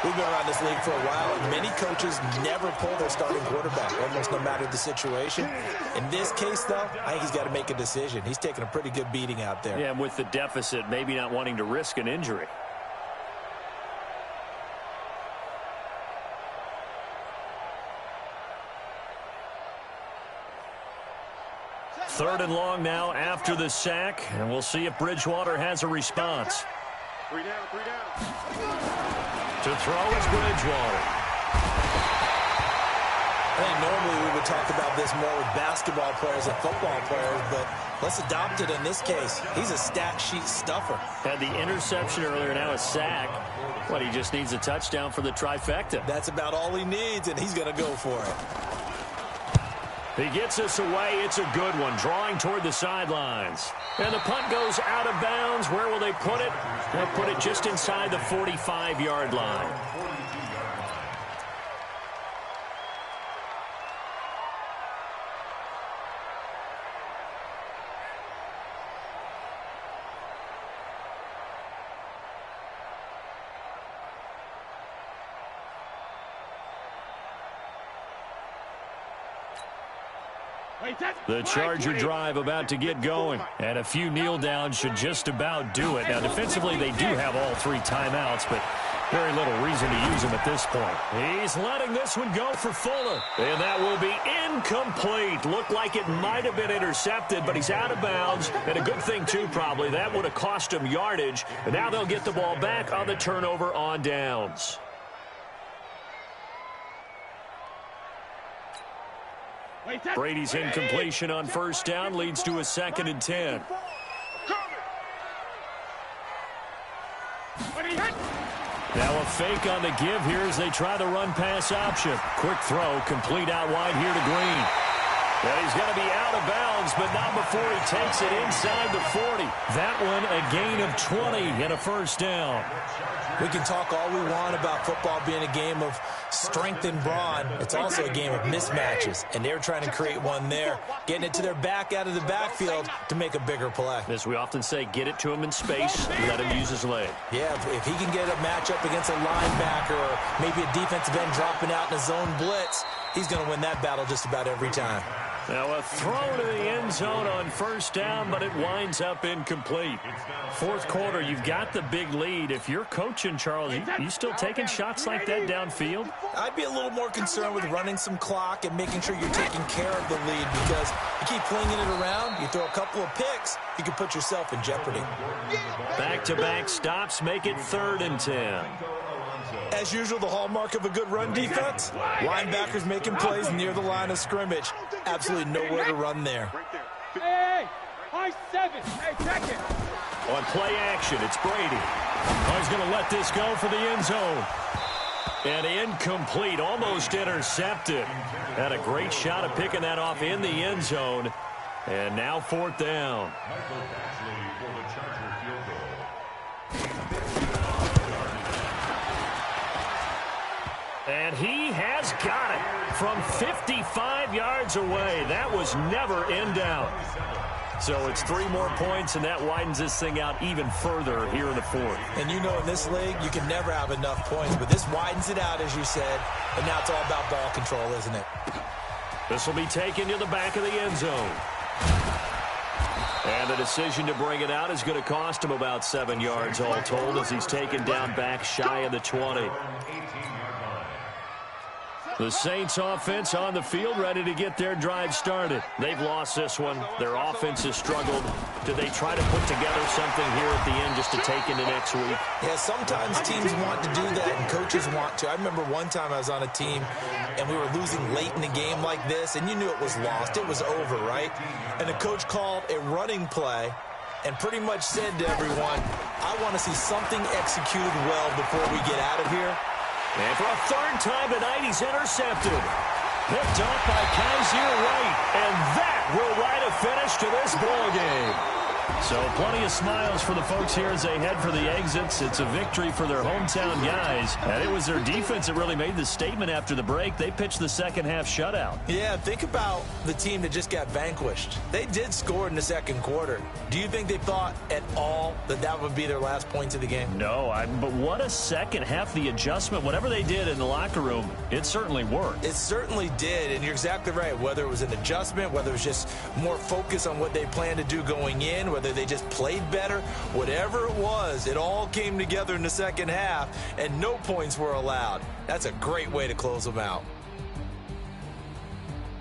We've been around this league for a while, and many coaches never pull their starting quarterback, almost no matter the situation. In this case, though, I think he's got to make a decision. He's taking a pretty good beating out there. Yeah, and with the deficit, maybe not wanting to risk an injury. Third and long now after the sack, and we'll see if Bridgewater has a response. 3 down. To throw is Bridgewater. I think normally we would talk about this more with basketball players and football players, but let's adopt it in this case. He's a stat sheet stuffer. Had the interception earlier, now a sack. He just needs a touchdown for the trifecta. That's about all he needs, and he's going to go for it. He gets us away. It's a good one, drawing toward the sidelines. And the punt goes out of bounds. Where will they put it? They'll put it just inside the 45-yard line. The Charger drive about to get going, and a few kneel downs should just about do it. Now, defensively, they do have all 3 timeouts, but very little reason to use them at this point. He's letting this one go for Fuller, and that will be incomplete. Looked like it might have been intercepted, but he's out of bounds, and a good thing, too, probably. That would have cost him yardage, and now they'll get the ball back on the turnover on downs. Brady's incompletion on first down leads to a 2nd and 10. Now a fake on the give here as they try the run-pass option. Quick throw, complete out wide here to Green. Well, he's going to be out of bounds, but not before he takes it inside the 40. That one a gain of 20 and a first down. We can talk all we want about football being a game of strength and brawn. It's also a game of mismatches, and they're trying to create one there, getting it to their back out of the backfield to make a bigger play. As we often say, get it to him in space, let him use his leg. Yeah, if he can get a matchup against a linebacker or maybe a defensive end dropping out in a zone blitz, he's going to win that battle just about every time. Now a throw to the end zone on first down, but it winds up incomplete. Fourth quarter, you've got the big lead. If you're coaching, Charles, you still taking shots like that downfield? I'd be a little more concerned with running some clock and making sure you're taking care of the lead, because you keep flinging it around, you throw a couple of picks, you can put yourself in jeopardy. Back-to-back stops make it 3rd and 10. As usual, the hallmark of a good run defense, linebackers making plays near the line of scrimmage. Absolutely nowhere to run there. Hey! High 7. Hey, check it. On play action, it's Brady. Oh, he's going to let this go for the end zone. And incomplete, almost intercepted. Had a great shot at picking that off in the end zone. And now 4th down. Michael Dashley for the Charger field goal. And he has got it from 55 yards away. That was never in doubt. So it's 3 more points, and that widens this thing out even further here in the 4th. And you know in this league, you can never have enough points, but this widens it out, as you said, and now it's all about ball control, isn't it? This will be taken to the back of the end zone. And the decision to bring it out is going to cost him about 7 yards all told as he's taken down back shy of the 20. The Saints offense on the field ready to get their drive started. They've lost this one. Their offense has struggled. Do they try to put together something here at the end just to take into next week? Yeah, sometimes teams want to do that and coaches want to. I remember one time I was on a team and we were losing late in the game like this, and you knew it was lost. It was over, right? And the coach called a running play and pretty much said to everyone, I want to see something executed well before we get out of here. And for a 3rd time tonight, he's intercepted. Picked up by Kaiser White. And that will write a finish to this ball game. So plenty of smiles for the folks here as they head for the exits. It's a victory for their hometown guys. And it was their defense that really made the statement after the break. They pitched the second half shutout. Yeah, think about the team that just got vanquished. They did score in the 2nd quarter. Do you think they thought at all that that would be their last points of the game? No, but what a second half. The adjustment, whatever they did in the locker room, it certainly worked. It certainly did, and you're exactly right. Whether it was an adjustment, whether it was just more focus on what they planned to do going in, whether they just played better, whatever it was, it all came together in the second half, and no points were allowed. That's a great way to close them out.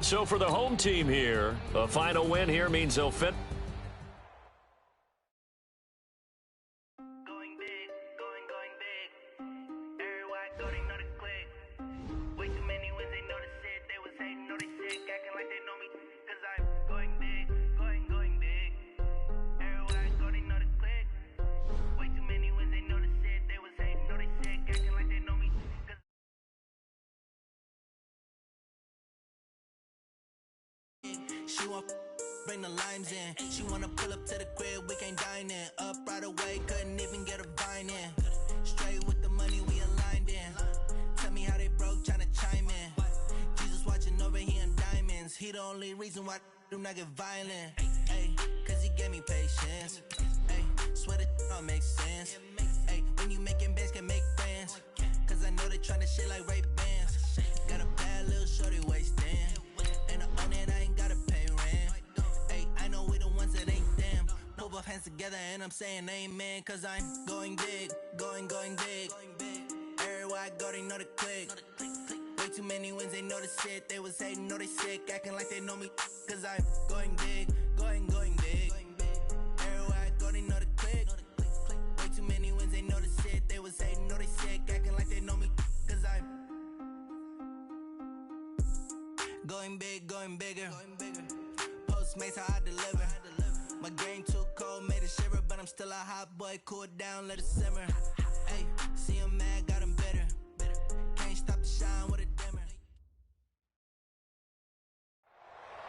So for the home team here, a final win here means they'll fit. She want bring the limes in. She wanna pull up to the crib, we can't dine in. Up right away, couldn't even get a vine in. Straight with the money, we aligned in. Tell me how they broke, tryna chime in. Jesus watching over here in diamonds. He the only reason why do not get violent. Ay, cause he gave me patience. Ay, swear that don't make sense. Ay, when you making bands, can make friends. Cause I know they tryna shit like Ray Bans. Got a bad little shorty wasting. And I own it, I ain't gotta pay rent. Ay, I know we the ones that ain't them. Put both hands together and I'm saying amen. Cause I'm going big, going big. Everywhere I go, they know the click. Way too many wins, they know the shit. They was hating, know they sick, acting like they know me. Cause I'm going big, going big. Everywhere I go, they know the click. Way too many wins, they know the shit. They was hating, know they sick, acting like they know me. Cause I'm going big, going bigger. Postmates how I deliver. My game too cold, made it shiver, but I'm still a hot boy. Cool it down, let it simmer. Hey, see him mad, got him bitter. Can't stop the shine with a dimmer.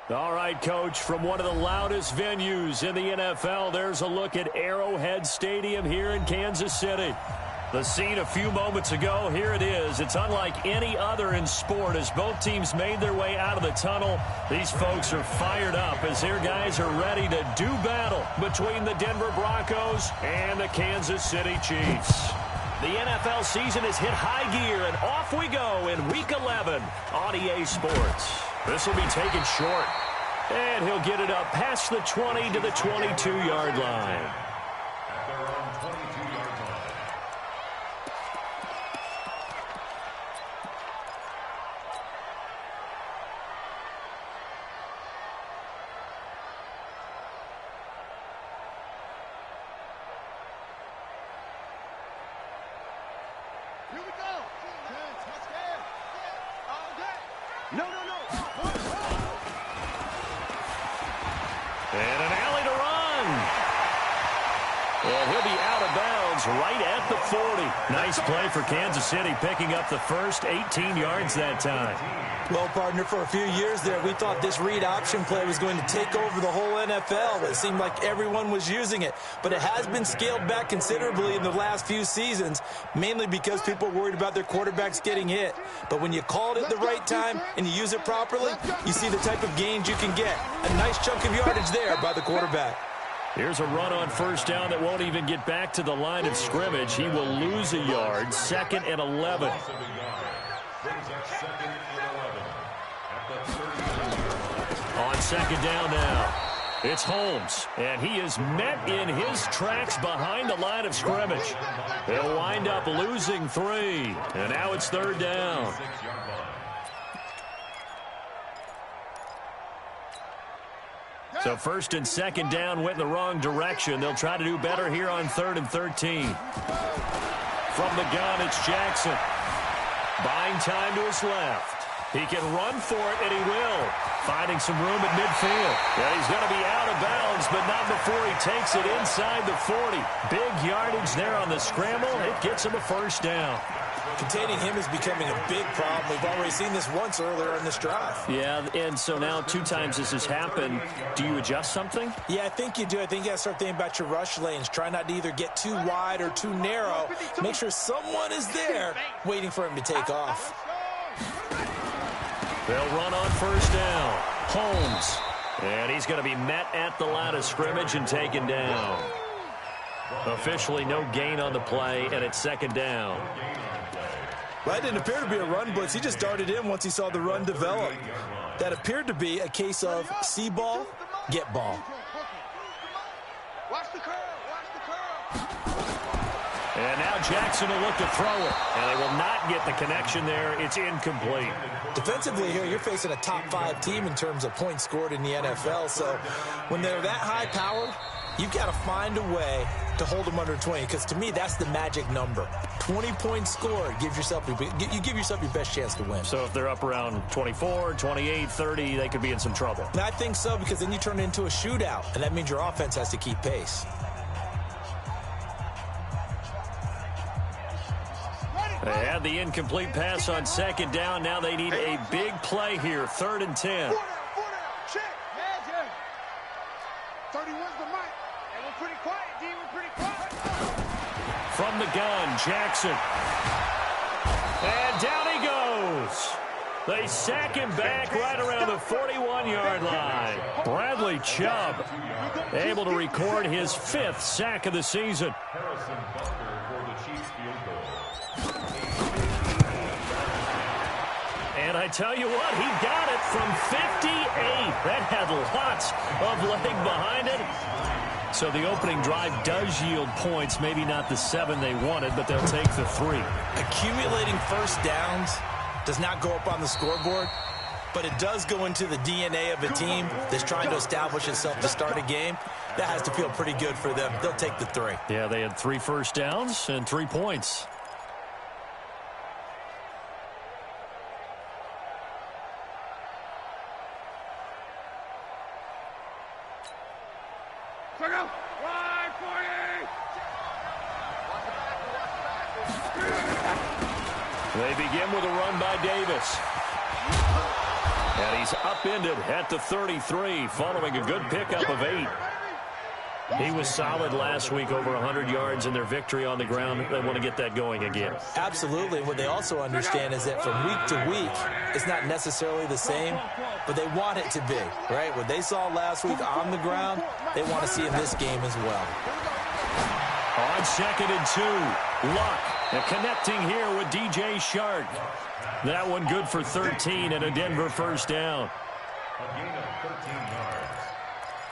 All right, Coach, from one of the loudest venues in the NFL, there's a look at Arrowhead Stadium here in Kansas City. The scene a few moments ago, here it is. It's unlike any other in sport as both teams made their way out of the tunnel. These folks are fired up as their guys are ready to do battle between the Denver Broncos and the Kansas City Chiefs. The NFL season has hit high gear, and off we go in Week 11 on EA Sports. This will be taken short, and he'll get it up past the 20 to the 22-yard line. At their own 22-yard line. Here we go. All day. No. And an alley to run. yardage right at the 40. Nice play for Kansas City, picking up the first 18 yards that time. Well, partner, for a few years there, we thought this read option play was going to take over the whole NFL. It seemed like everyone was using it, but it has been scaled back considerably in the last few seasons, mainly because people are worried about their quarterbacks getting hit. But when you call it at the right time and you use it properly, you see the type of gains you can get. A nice chunk of yardage there by the quarterback. Here's a run on first down that won't even get back to the line of scrimmage. He will lose a yard, 2nd and 11. On 2nd down now, it's Holmes, and he is met in his tracks behind the line of scrimmage. He'll wind up losing 3, and now it's 3rd down. So 1st and 2nd down went in the wrong direction. They'll try to do better here on 3rd and 13. From the gun, it's Jackson. Buying time to his left. He can run for it, and he will. Finding some room at midfield. Yeah, he's going to be out of bounds, but not before he takes it inside the 40. Big yardage there on the scramble. It gets him a 1st down. Containing him is becoming a big problem. We've already seen this once earlier in this drive. Yeah, and so now 2 times this has happened. Do you adjust something? Yeah, I think you do. I think you got to start thinking about your rush lanes. Try not to either get too wide or too narrow. Make sure someone is there waiting for him to take off. They'll run on 1st down. Holmes. And he's going to be met at the line of scrimmage and taken down. Officially no gain on the play, and it's 2nd down. That didn't appear to be a run blitz. He just darted in once he saw the run develop. That appeared to be a case of see ball, get ball. Watch the curl. Watch the curl. And now Jackson will look to throw it. And they will not get the connection there. It's incomplete. Defensively here, you're facing a top 5 team in terms of points scored in the NFL. So when they're that high-powered, you've got to find a way to hold them under 20, because to me, that's the magic number. 20 points scored, you give yourself your best chance to win. So if they're up around 24, 28, 30, they could be in some trouble. And I think so, because then you turn it into a shootout, and that means your offense has to keep pace. They had the incomplete pass on 2nd down. Now they need a big play here, 3rd and 10. 4 down, check. Yeah. 31's the mic. And we're pretty quiet, D. We're pretty quiet. From the gun, Jackson. And down he goes. They sack him back right around the 41-yard line. Bradley Chubb able to record his 5th sack of the season. And I tell you what, he got it from 58. That had lots of leg behind it. So the opening drive does yield points, maybe not the 7 they wanted, but they'll take the 3. Accumulating first downs does not go up on the scoreboard, but it does go into the DNA of a team that's trying to establish itself to start a game. That has to feel pretty good for them. They'll take the 3. Yeah, they had 3 first downs and 3 points. They begin with a run by Davis. And he's upended at the 33 following a good pickup of 8. He was solid last week, over 100 yards in their victory on the ground. They want to get that going again. Absolutely. What they also understand is that from week to week, it's not necessarily the same, but they want it to be, right? What they saw last week on the ground, they want to see in this game as well. On 2nd and 2, Luck. And connecting here with DJ Shark. That one good for 13 and a Denver first down. A gain of 13 yards.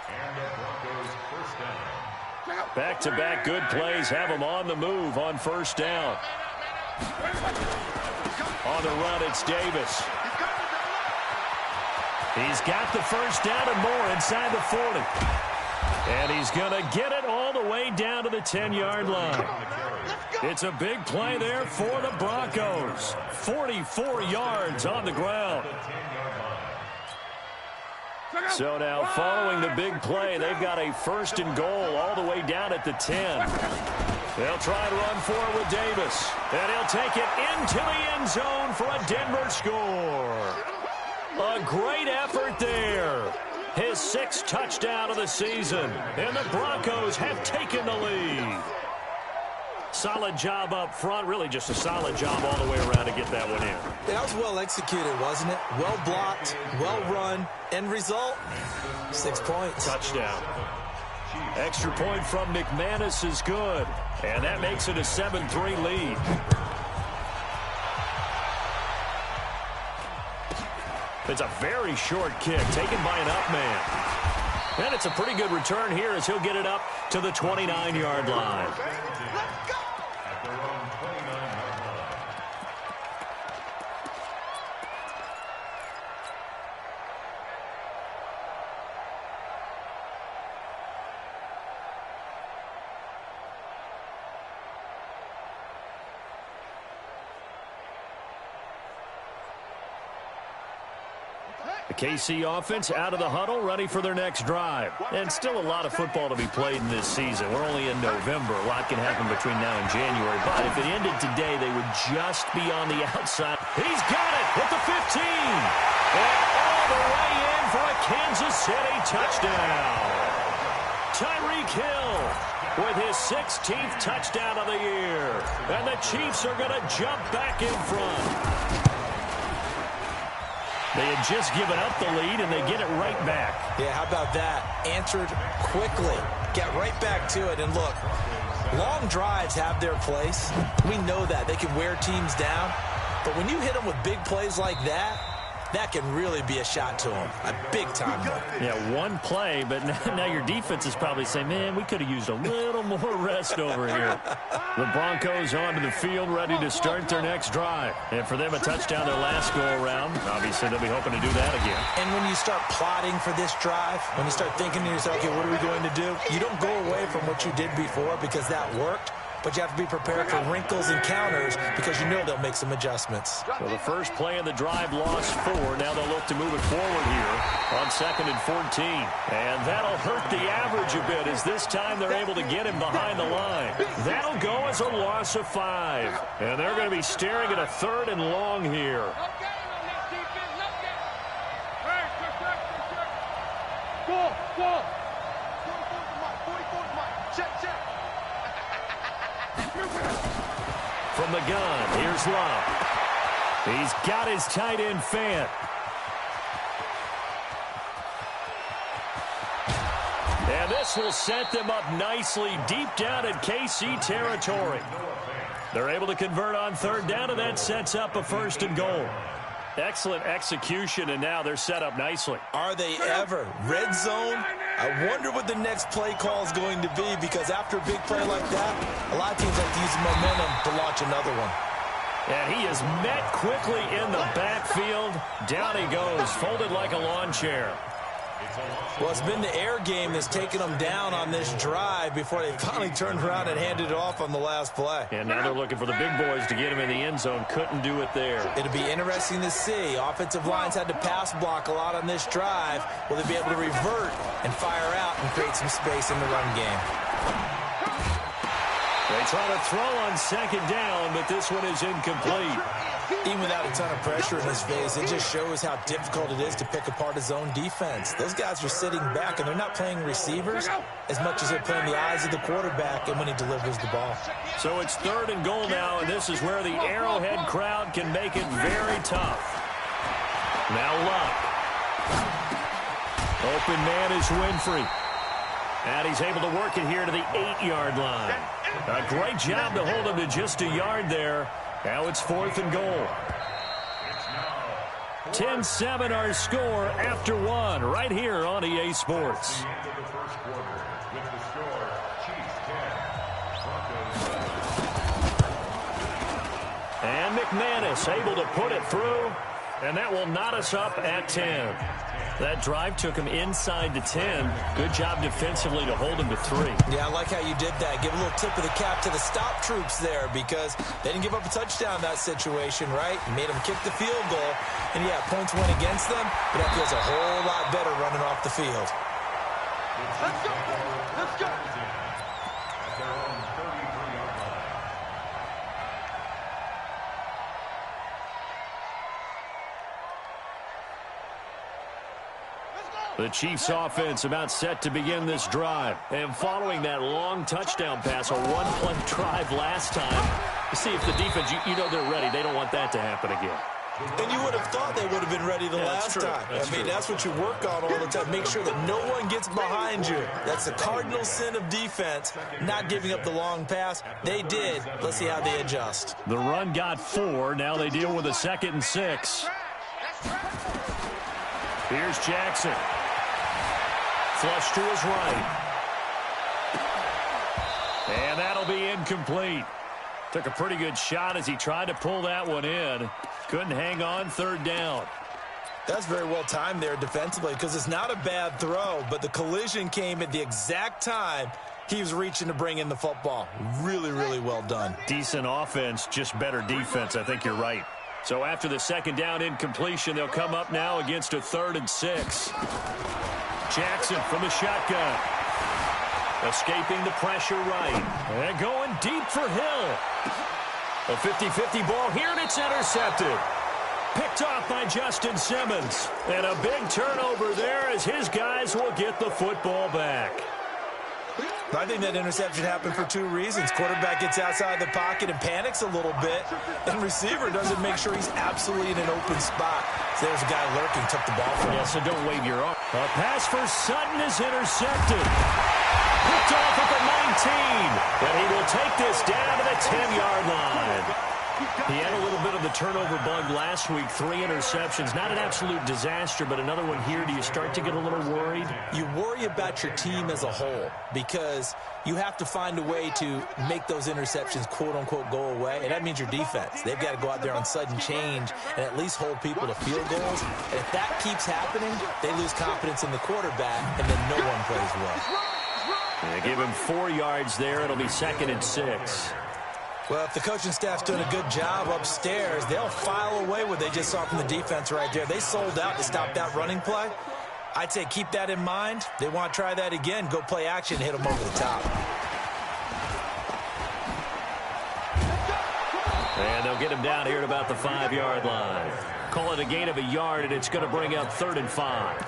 And the Broncos first down. Back-to-back good plays have them on the move on first down. On the run, it's Davis. He's got the first down and more inside the 40. And he's going to get it all the way down to the 10-yard line. It's a big play there for the Broncos. 44 yards on the ground. So now following the big play, they've got a 1st and goal all the way down at the 10. They'll try to run forward with Davis. And he'll take it into the end zone for a Denver score. A great effort there. His 6th touchdown of the season. And the Broncos have taken the lead. Solid job up front. Really just a solid job all the way around to get that one in. That was well executed, wasn't it? Well blocked, well run. End result, 6 points. Touchdown. Extra point from McManus is good. And that makes it a 7-3 lead. It's a very short kick taken by an up man. And it's a pretty good return here as he'll get it up to the 29-yard line. The KC offense out of the huddle, ready for their next drive. And still a lot of football to be played in this season. We're only in November. A lot can happen between now and January. But if it ended today, they would just be on the outside. He's got it at the 15. And all the way in for a Kansas City touchdown. Tyreek Hill with his 16th touchdown of the year. And the Chiefs are going to jump back in front. They had just given up the lead, and they get it right back. Yeah, how about that? Answered quickly. Get right back to it. And look, long drives have their place. We know that. They can wear teams down. But when you hit them with big plays like that, that can really be a shot to them. A big-time one. Yeah, one play, but now your defense is probably saying, man, we could have used a little more rest over here. The Broncos onto the field, ready to start their next drive. And for them, a touchdown their last go-around. Obviously, they'll be hoping to do that again. And when you start plotting for this drive, when you start thinking to yourself, okay, what are we going to do? You don't go away from what you did before because that worked. But you have to be prepared for wrinkles and counters because you know they'll make some adjustments. So the first play of the drive lost 4. Now they'll look to move it forward here on 2nd and 14. And that'll hurt the average a bit as this time they're able to get him behind the line. That'll go as a loss of 5. And they're going to be staring at a 3rd and long here. Go. Check. From the gun, here's Love. He's got his tight end Fant. And this will set them up nicely deep down in KC territory. They're able to convert on 3rd down, and that sets up a 1st and goal. Excellent execution, and now they're set up nicely. Are they ever? Red zone? I wonder what the next play call is going to be because after a big play like that, a lot of teams like to use momentum to launch another one. And he is met quickly in the backfield. Down he goes, folded like a lawn chair. Well, it's been the air game that's taken them down on this drive before they finally turned around and handed it off on the last play. And now they're looking for the big boys to get him in the end zone. Couldn't do it there. It'll be interesting to see. Offensive lines had to pass block a lot on this drive. Will they be able to revert and fire out and create some space in the run game? They try to throw on 2nd down, but this one is incomplete. Even without a ton of pressure in his face, it just shows how difficult it is to pick apart his own defense. Those guys are sitting back, and they're not playing receivers as much as they're playing the eyes of the quarterback and when he delivers the ball. So it's 3rd and goal now, and this is where the Arrowhead crowd can make it very tough. Now Luck. Open man is Winfrey. And he's able to work it here to the 8-yard line. A great job to hold him to just a yard there. Now it's 4th and goal. 10-7 our score after 1 right here on EA Sports. And McManus able to put it through, and that will knot us up at 10. That drive took him inside the 10. Good job defensively to hold him to 3. Yeah, I like how you did that. Give a little tip of the cap to the stop troops there because they didn't give up a touchdown in that situation, right? Made them kick the field goal. And, yeah, points went against them, but that feels a whole lot better running off the field. Let's go. Let's go. The Chiefs offense about set to begin this drive. And following that long touchdown pass, a one-play drive last time, to see if the defense, you know they're ready. They don't want that to happen again. And you would have thought they would have been ready the last time. That's what you work on all the time. Make sure that no one gets behind you. That's the cardinal sin of defense, not giving up the long pass. They did. Let's see how they adjust. The run got 4. Now they deal with a 2nd and 6. Here's Jackson. Flush to his right. And that'll be incomplete. Took a pretty good shot as he tried to pull that one in. Couldn't hang on. 3rd down. That's very well timed there defensively because it's not a bad throw, but the collision came at the exact time he was reaching to bring in the football. Really, really well done. Decent offense, just better defense. I think you're right. So after the 2nd down incompletion, they'll come up now against a 3rd and 6. Jackson from the shotgun. Escaping the pressure right. And going deep for Hill. A 50-50 ball here, and it's intercepted. Picked off by Justin Simmons. And a big turnover there as his guys will get the football back. I think that interception happened for 2 reasons. Quarterback gets outside the pocket and panics a little bit, and receiver doesn't make sure he's absolutely in an open spot. So there's a guy lurking, took the ball from him. Yeah, so don't wave your arm. A pass for Sutton is intercepted. Picked off at the 19, and he will take this down to the 10-yard line. He had a little bit of the turnover bug last week, 3 interceptions. Not an absolute disaster, but another one here. Do you start to get a little worried? You worry about your team as a whole because you have to find a way to make those interceptions, quote-unquote, go away, and that means your defense. They've got to go out there on sudden change and at least hold people to field goals. And if that keeps happening, they lose confidence in the quarterback, and then no one plays well. They give him 4 yards there. It'll be 2nd and 6. Well, if the coaching staff's doing a good job upstairs, they'll file away what they just saw from the defense right there. They sold out to stop that running play. I'd say keep that in mind. They want to try that again. Go play action and hit them over the top. And they'll get him down here at about the 5-yard line. Call it a gain of a yard, and it's going to bring up 3rd and 5.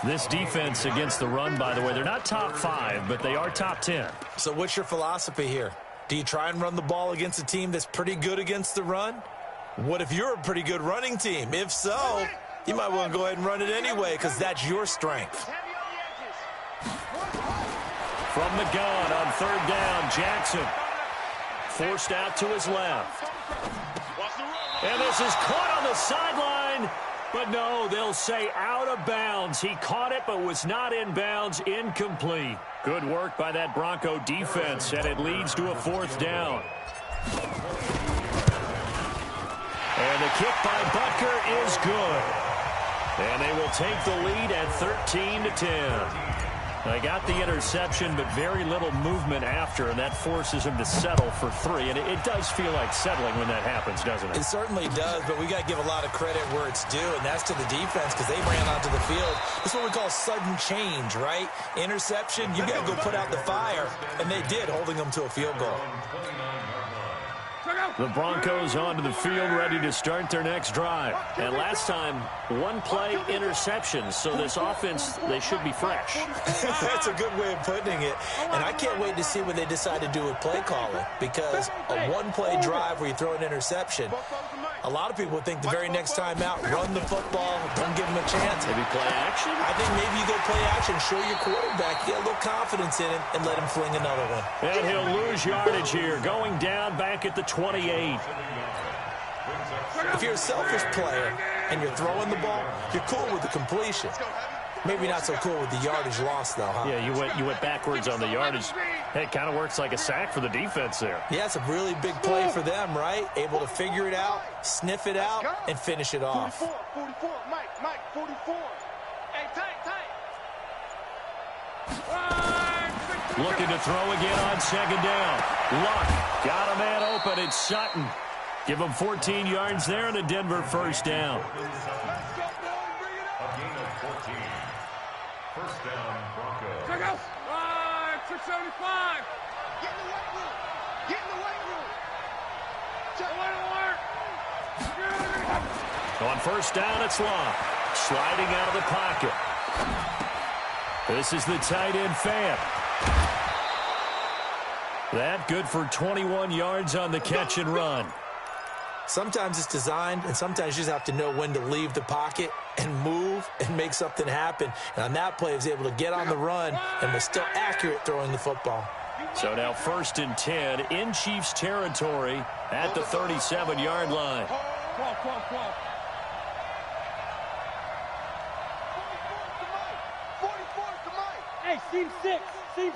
This defense against the run, by the way, they're not top 5, but they are top 10. So what's your philosophy here? Do you try and run the ball against a team that's pretty good against the run? What if you're a pretty good running team? If so, you might want to go ahead and run it anyway because that's your strength. From the gun on 3rd down, Jackson. Forced out to his left. And this is caught on the sideline. But no, they'll say out of bounds. He caught it but was not in bounds. Incomplete. Good work by that Bronco defense, and it leads to a 4th down. And the kick by Butker is good. And they will take the lead at 13-10. They got the interception, but very little movement after, and that forces him to settle for 3. And it does feel like settling when that happens, doesn't it? It certainly does, but we got to give a lot of credit where it's due, and that's to the defense because they ran onto the field. It's what we call sudden change, right? Interception, you got to go put out the fire, and they did, holding them to a field goal. The Broncos onto the field, ready to start their next drive. And last time, 1-play interceptions, so this offense, they should be fresh. That's a good way of putting it. And I can't wait to see what they decide to do with play calling because a 1-play drive where you throw an interception, a lot of people think the very next time out, run the football, don't give them a chance. Maybe play action? I think maybe you go play action, show your quarterback, get a little confidence in him, and let him fling another one. And he'll lose yardage here, going down back at the 28. If you're a selfish player and you're throwing the ball, you're cool with the completion. Maybe not so cool with the yardage loss, though, huh? Yeah, you went backwards on the yardage. Hey, it kind of works like a sack for the defense there. Yeah, it's a really big play for them, right? Able to figure it out, sniff it out, and finish it off. 44, Mike, 44. Hey, tight. Looking to throw again on second down. Luck got a man open. It's Sutton. Give him 14 yards there and a Denver first down. A gain of 14. First down, Broncos. Check out. 675. Get in the weight room. Get in the weight room. Check alert. On first down, it's Luck. Sliding out of the pocket. This is the tight end, Fant. That good for 21 yards on the catch and run. Sometimes it's designed, and sometimes you just have to know when to leave the pocket and move and make something happen. And on that play, he was able to get on the run and was still accurate throwing the football. So now 1st and 10 in Chiefs territory at the 37-yard line. Hey, seam 6. 44,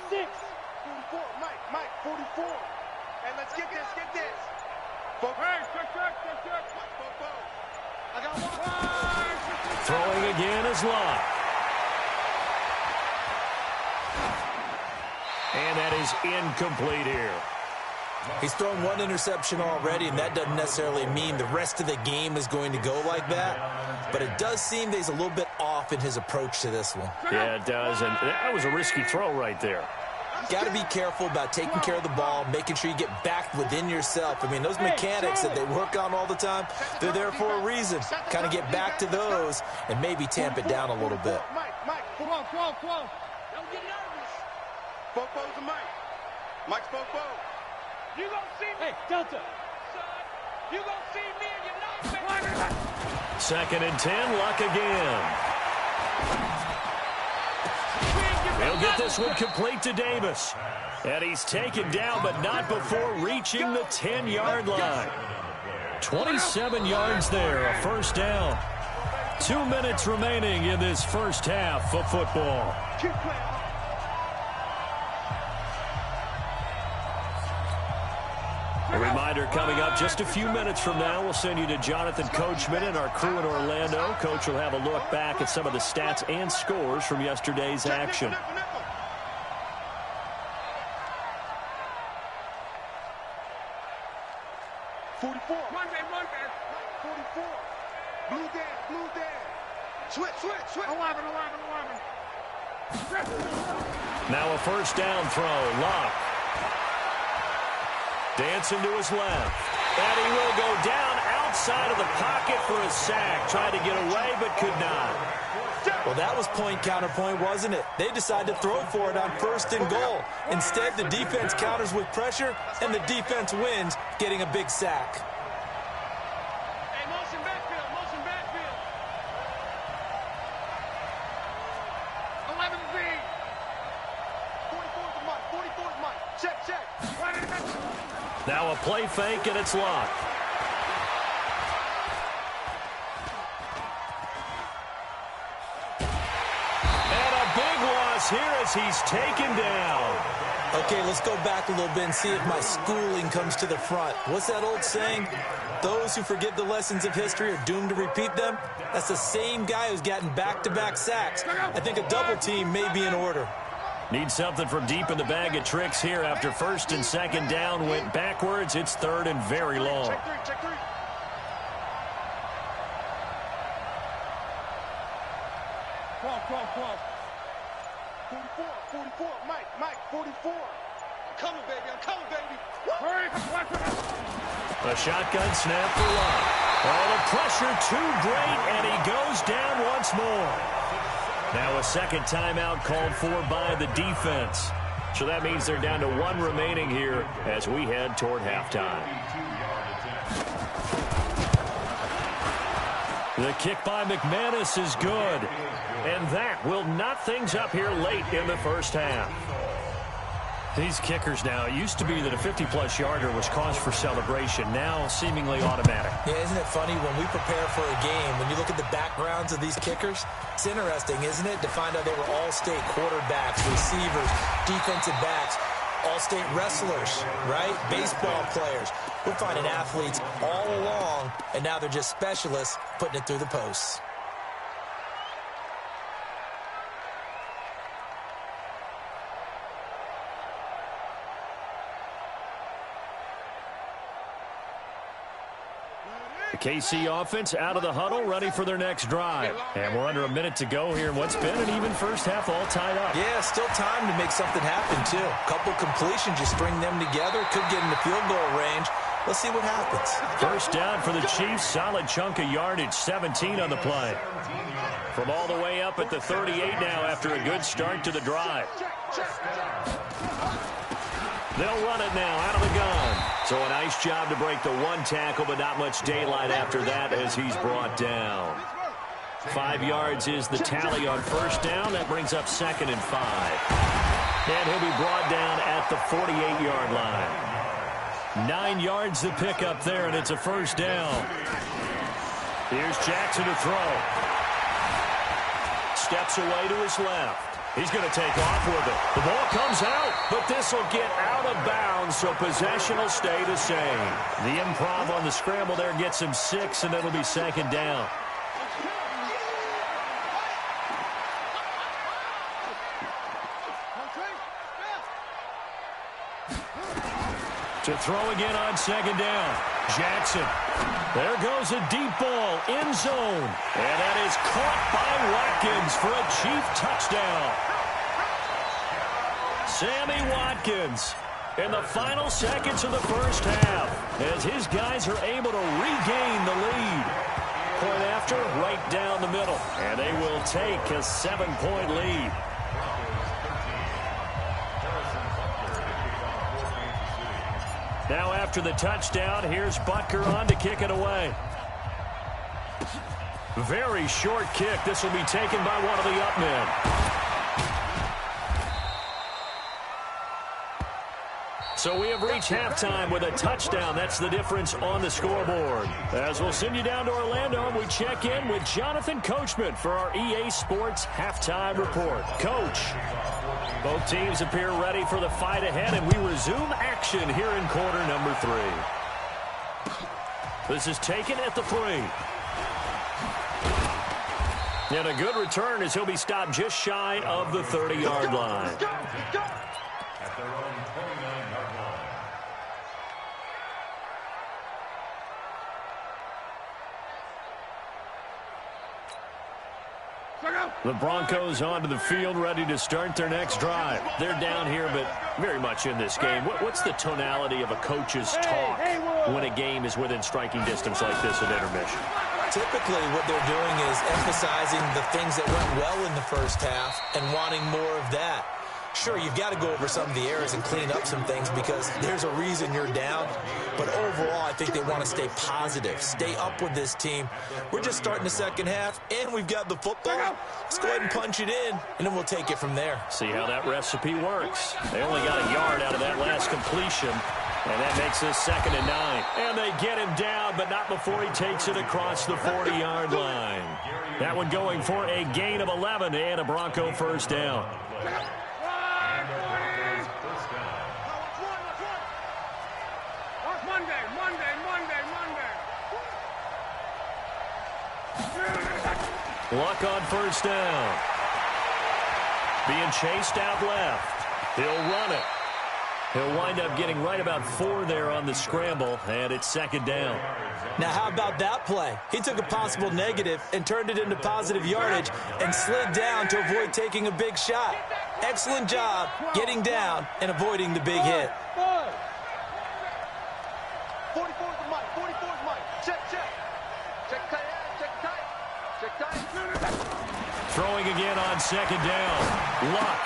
Mike, 44. Hey, let's get this. Hey, check. I got one. Throwing again is Luck. And that is incomplete here. He's thrown one interception already, and that doesn't necessarily mean the rest of the game is going to go like that. But it does seem that he's a little bit off in his approach to this one. Yeah, it does. And that was a risky throw right there. Got to be careful about taking care of the ball, making sure you get back within yourself. I mean, those mechanics that they work on all the time, they're there for a reason. Kind of get back to those and maybe tamp it down a little bit. Mike, come on. Don't get nervous. Fofo's a Mike. Mike's Fofo. You gonna see me? Hey, Delta. Son, you gonna see me and your nightmare. 2nd and 10, Luck again. He'll get this one complete to Davis. And he's taken down, but not before reaching the 10-yard line. 27 yards there, a first down. 2 minutes remaining in this first half of football. A reminder coming up just a few minutes from now. We'll send you to Jonathan Coachman and our crew in Orlando. Coach will have a look back at some of the stats and scores from yesterday's action. Switch. 11. Now a first down throw. Luck. Dancing to his left. And he will go down outside of the pocket for a sack. Tried to get away, but could not. Well, that was point counterpoint, wasn't it? They decided to throw for it on 1st and goal. Instead, the defense counters with pressure, and the defense wins, getting a big sack. Hey, motion backfield. 11Z. 44's Mike. Check. Now a play fake, and it's Luck. And a big loss here as he's taken down. Okay, let's go back a little bit and see if my schooling comes to the front. What's that old saying? Those who forget the lessons of history are doomed to repeat them. That's the same guy who's gotten back-to-back sacks. I think a double team may be in order. Need something from deep in the bag of tricks here after 1st and 2nd down went backwards. It's 3rd and very long. Check three. Cross. 44. Mike, 44. I'm coming, baby. Hurry. A shotgun snap for Luck. Oh, the pressure too great, and he goes down once more. Now a second timeout called for by the defense. So that means they're down to 1 remaining here as we head toward halftime. The kick by McManus is good. And that will knot things up here late in the first half. These kickers now, it used to be that a 50-plus yarder was cause for celebration. Now seemingly automatic. Yeah, isn't it funny when we prepare for a game, when you look at the backgrounds of these kickers, it's interesting, isn't it, to find out they were all-state quarterbacks, receivers, defensive backs, all-state wrestlers, right? Baseball players. We're finding athletes all along, and now they're just specialists putting it through the posts. KC offense out of the huddle, ready for their next drive. And we're under a minute to go here in what's been an even first half, all tied up. Yeah, still time to make something happen, too. A couple completions, you string them together, could get into field goal range. Let's see what happens. First down for the Chiefs, solid chunk of yardage, 17 on the play. From all the way up at the 38 now after a good start to the drive. They'll run it now out of the gun. So a nice job to break the one tackle, but not much daylight after that as he's brought down. 5 yards is the tally on first down. That brings up 2nd and 5. And he'll be brought down at the 48-yard line. 9 yards to pick up there, and it's a first down. Here's Jackson to throw. Steps away to his left. He's going to take off with it. The ball comes out, but this will get out of bounds, so possession will stay the same. The improv on the scramble there gets him 6, and it'll be 2nd down. To throw again on 2nd down. Jackson. There goes a deep ball, end zone. And that is caught by Watkins for a Chief touchdown. Sammy Watkins in the final seconds of the first half as his guys are able to regain the lead. Point after, right down the middle. And they will take a 7-point lead. Now after the touchdown, here's Butker on to kick it away. Very short kick. This will be taken by one of the up men. So we have reached halftime with a touchdown. That's the difference on the scoreboard. As we'll send you down to Orlando, and we check in with Jonathan Coachman for our EA Sports Halftime Report. Coach, both teams appear ready for the fight ahead, and we resume action here in quarter number 3. This is taken at the 3. And a good return as he'll be stopped just shy of the 30-yard line. At their own 29-yard line. The Broncos onto the field, ready to start their next drive. They're down here, but very much in this game. What's the tonality of a coach's talk when a game is within striking distance like this at intermission? Typically, what they're doing is emphasizing the things that went well in the first half and wanting more of that. Sure, you've got to go over some of the errors and clean up some things because there's a reason you're down. But overall, I think they want to stay positive, stay up with this team. We're just starting the second half, and we've got the football. Let's go ahead and punch it in, and then we'll take it from there. See how that recipe works. They only got a yard out of that last completion, and that makes this 2nd and 9. And they get him down, but not before he takes it across the 40-yard line. That one going for a gain of 11 and a Bronco first down. Luck on first down. Being chased out left. He'll run it. He'll wind up getting right about 4 there on the scramble, and it's 2nd down. Now, how about that play? He took a possible negative and turned it into positive yardage and slid down to avoid taking a big shot. Excellent job getting down and avoiding the big hit. 44 is Mike. 44 is Mike. Check. Check tight. Check tight. Check tight. Throwing again on 2nd down. Luck.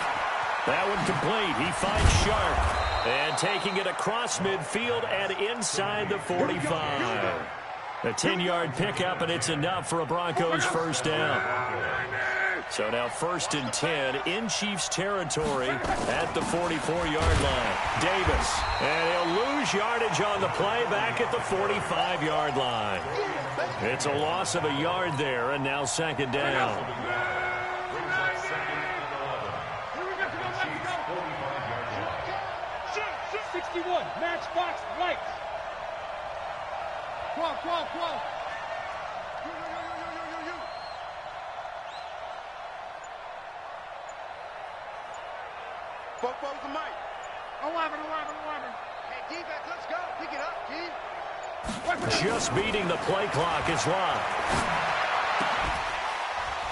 That one complete. He finds Sharp. And taking it across midfield and inside the 45. A 10-yard pickup, and it's enough for a Broncos first down. So now 1st and 10 in Chiefs territory at the 44-yard line. Davis, and he'll lose yardage on the play back at the 45-yard line. It's a loss of a yard there, and now 2nd down. 61, matchbox lights. Qual. Both the mic. 11. Hey, defense, let's go. Pick it up, G. Just beating the play clock is Lott.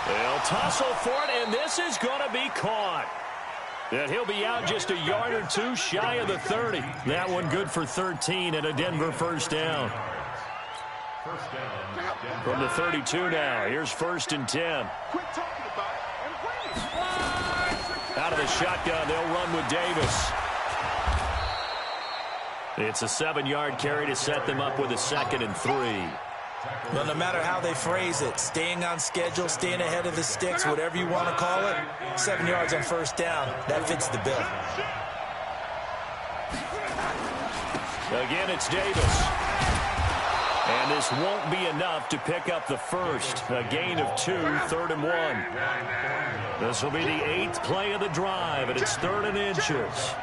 They'll tussle for it, and this is going to be caught. And he'll be out just a yard or two shy of the 30. That one good for 13 and a Denver first down. From the 32 now, here's 1st and 10. Out of the shotgun, they'll run with Davis. It's a 7-yard carry to set them up with a 2nd and 3. Well, no matter how they phrase it, staying on schedule, staying ahead of the sticks, whatever you want to call it, 7 yards on 1st down, that fits the bill. Again, it's Davis. And this won't be enough to pick up the first. A gain of 2, 3rd and 1. This will be the 8th play of the drive, and it's 3rd and inches.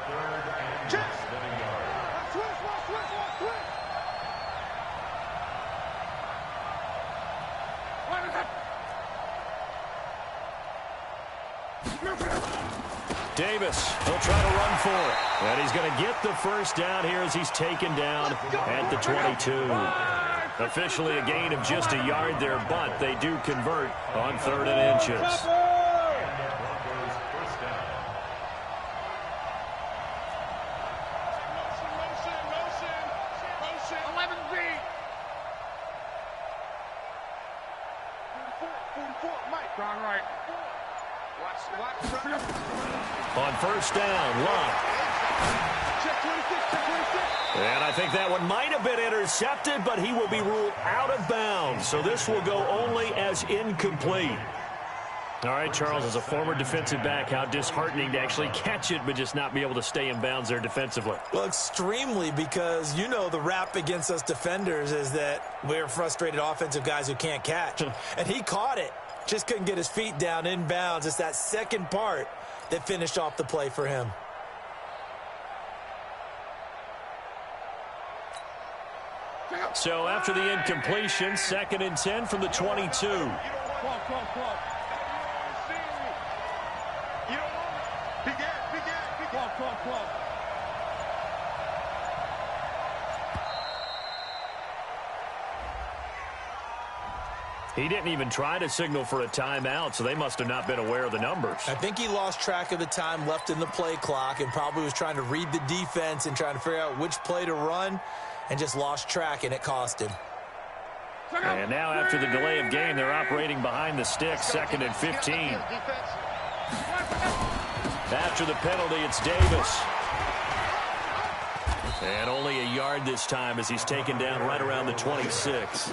Davis will try to run for it. And he's going to get the first down here as he's taken down at the 22. Officially a gain of just a yard there, but they do convert on 3rd and inches. On 1st down, Lott. And I think that one might have been intercepted, but he will be ruled out of bounds. So this will go only as incomplete. All right, Charles, as a former defensive back, how disheartening to actually catch it, but just not be able to stay in bounds there defensively. Well, extremely, because you know the rap against us defenders is that we're frustrated offensive guys who can't catch. And he caught it. Just couldn't get his feet down in bounds. It's that second part that finished off the play for him. So after the incompletion, 2nd and 10 from the 22. He didn't even try to signal for a timeout, so they must have not been aware of the numbers. I think he lost track of the time left in the play clock and probably was trying to read the defense and trying to figure out which play to run and just lost track, and it cost him. And now after the delay of game, they're operating behind the sticks, 2nd and 15. After the penalty, it's Davis. And only a yard this time as he's taken down right around the 26.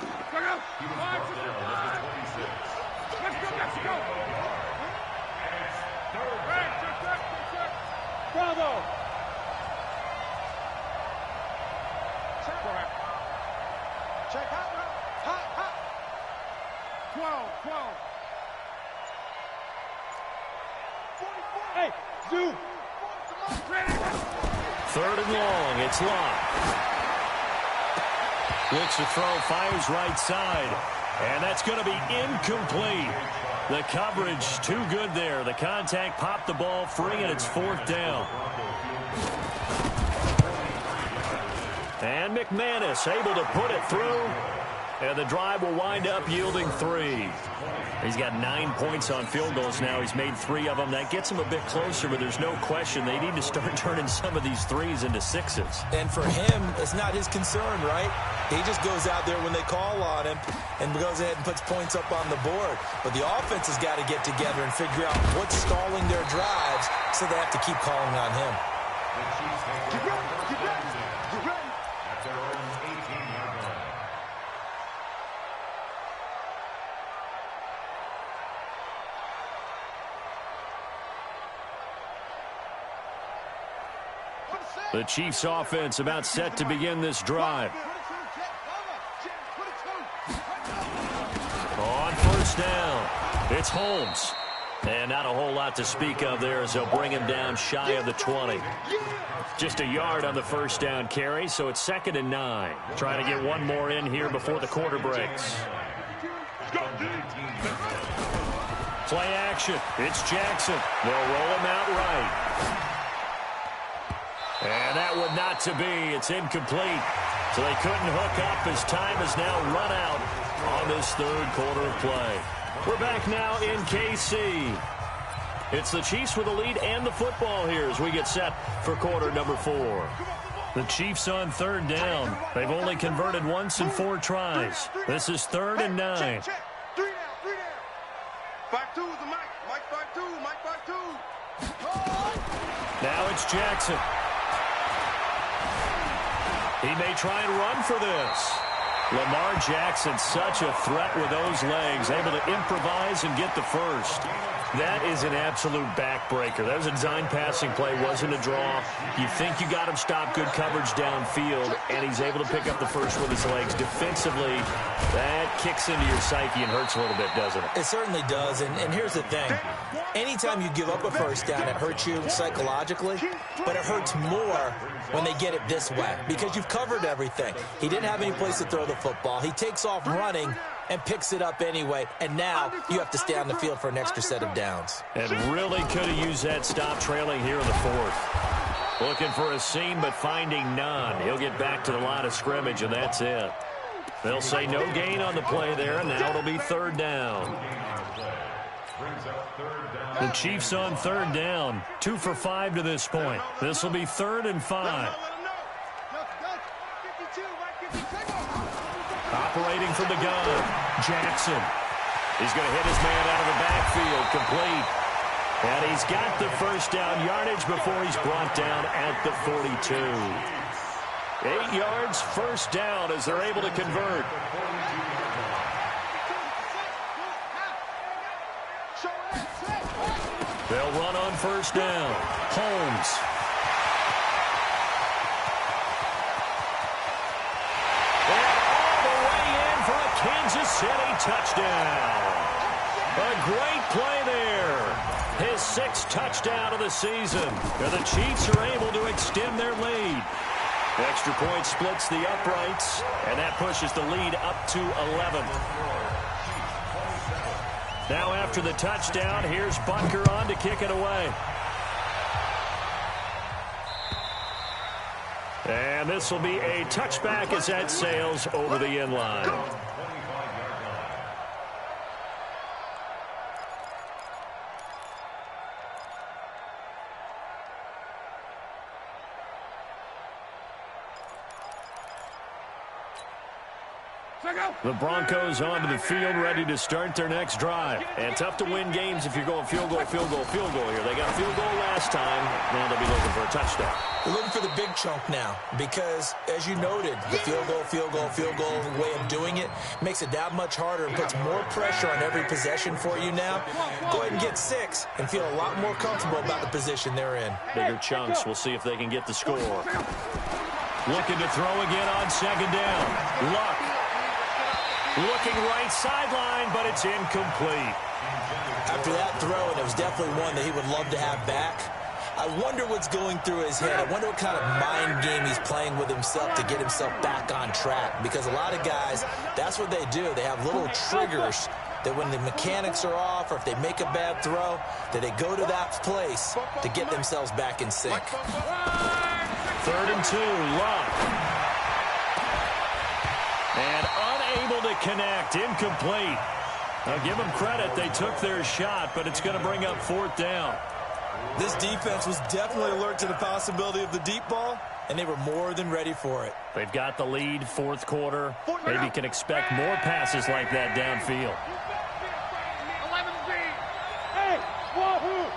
Bravo! Check hot, hot, hot. 12. 44. Hey, Zoo. 3rd and long, it's Lott. Looks to throw, fires right side. And that's going to be incomplete. The coverage too good there. The contact popped the ball free, and it's 4th down. And McManus able to put it through. And the drive will wind up yielding 3. He's got 9 points on field goals now. He's made 3 of them. That gets him a bit closer, but there's no question they need to start turning some of these 3s into 6s. And for him, it's not his concern, right? He just goes out there when they call on him and goes ahead and puts points up on the board. But the offense has got to get together and figure out what's stalling their drives, so they have to keep calling on him. Get ready. At their own 18-yard line. The Chiefs offense about set to begin this drive. On 1st down, it's Holmes. And not a whole lot to speak of there as they'll bring him down shy of the 20. Just a yard on the 1st down carry, so it's 2nd and 9. Trying to get one more in here before the quarter breaks. Play action. It's Jackson. They'll roll him out right. And that one not to be. It's incomplete. So they couldn't hook up as time has now run out on this third quarter of play. We're back now in KC. It's the Chiefs with the lead and the football here as we get set for quarter number 4. The Chiefs on third down. They've only converted once in 4 tries. This is 3rd and 9. Check. 3 down. 5-2 is the Mike. Mike 5-2. Mike 5-2. Now it's Jackson. He may try and run for this. Lamar Jackson, such a threat with those legs, able to improvise and get the first. That is an absolute backbreaker. That was a design passing play, wasn't a draw. You think you got him stopped, good coverage downfield, and he's able to pick up the first with his legs. Defensively, that kicks into your psyche and hurts a little bit, doesn't it? It certainly does, and here's the thing. Anytime you give up a first down, it hurts you psychologically, but it hurts more when they get it this way because you've covered everything. He didn't have any place to throw the football. He takes off running and picks it up anyway, and now you have to stay on the field for an extra set of downs. And really could have used that stop trailing here in the 4th. Looking for a seam, but finding none. He'll get back to the line of scrimmage, and that's it. They'll say no gain on the play there, and now it'll be 3rd down. The Chiefs on 3rd down, 2 for 5 to this point. This will be 3rd and 5. Operating from the gun, Jackson. He's going to hit his man out of the backfield, complete. And he's got the first down yardage before he's brought down at the 42. 8 yards, first down as they're able to convert. They'll run on first down. Holmes. Kansas City touchdown. A great play there. His 6th touchdown of the season. And the Chiefs are able to extend their lead. Extra point splits the uprights, and that pushes the lead up to 11. Now after the touchdown, here's Butker on to kick it away. And this will be a touchback as that sails over the end line. The Broncos onto the field, ready to start their next drive. And tough to win games if you're going field goal, field goal, field goal here. They got a field goal last time. Now they'll be looking for a touchdown. They're looking for the big chunk now because, as you noted, the field goal way of doing it makes it that much harder and puts more pressure on every possession for you now. Go ahead and get 6 and feel a lot more comfortable about the position they're in. Bigger chunks. We'll see if they can get the score. Looking to throw again on 2nd down. Luck. Looking right sideline, but it's incomplete. After that throw, and it was definitely one that he would love to have back, I wonder what's going through his head. I wonder what kind of mind game he's playing with himself to get himself back on track. Because a lot of guys, that's what they do. They have little triggers that when the mechanics are off or if they make a bad throw, that they go to that place to get themselves back in sync. 3rd and 2, Luck. And unable to connect, incomplete. Now give them credit, they took their shot, but it's going to bring up 4th down. This defense was definitely alert to the possibility of the deep ball, and they were more than ready for it. They've got the lead, 4th quarter. Maybe you can expect more passes like that downfield. 11B. Hey, wahoo!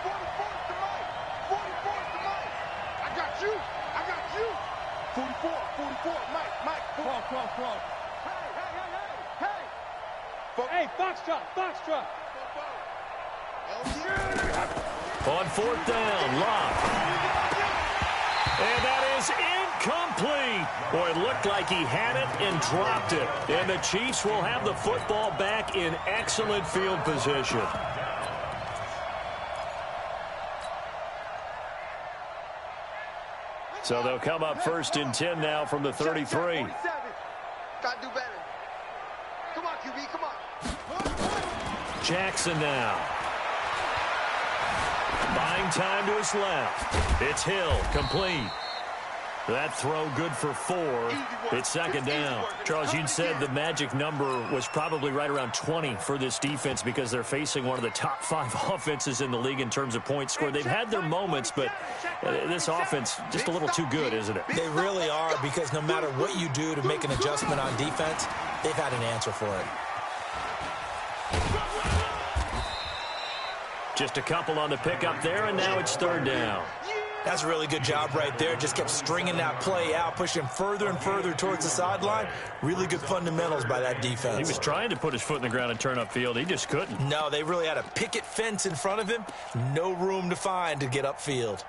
44 to Mike. 44 to Mike. I got you. 44, Mike. Cross. Hey, Foxtrot. On 4th down, Locke. And that is incomplete. Boy, it looked like he had it and dropped it. And the Chiefs will have the football back in excellent field position. So they'll come up 1st and 10 now from the 33. Gotta do better. Come on, QB, come on. Jackson now. Buying time to his left. It's Hill, complete. That throw good for 4. It's second down. Charles, you'd said the magic number was probably right around 20 for this defense because they're facing one of the top 5 offenses in the league in terms of points scored. They've had their moments, but this offense just a little too good, isn't it? They really are, because no matter what you do to make an adjustment on defense, they've had an answer for it. Just a couple on the pickup there, and now it's third down. That's a really good job right there. Just kept stringing that play out, pushing further and further towards the sideline. Really good fundamentals by that defense. He was trying to put his foot in the ground and turn upfield. He just couldn't. No, they really had a picket fence in front of him. No room to find to get upfield.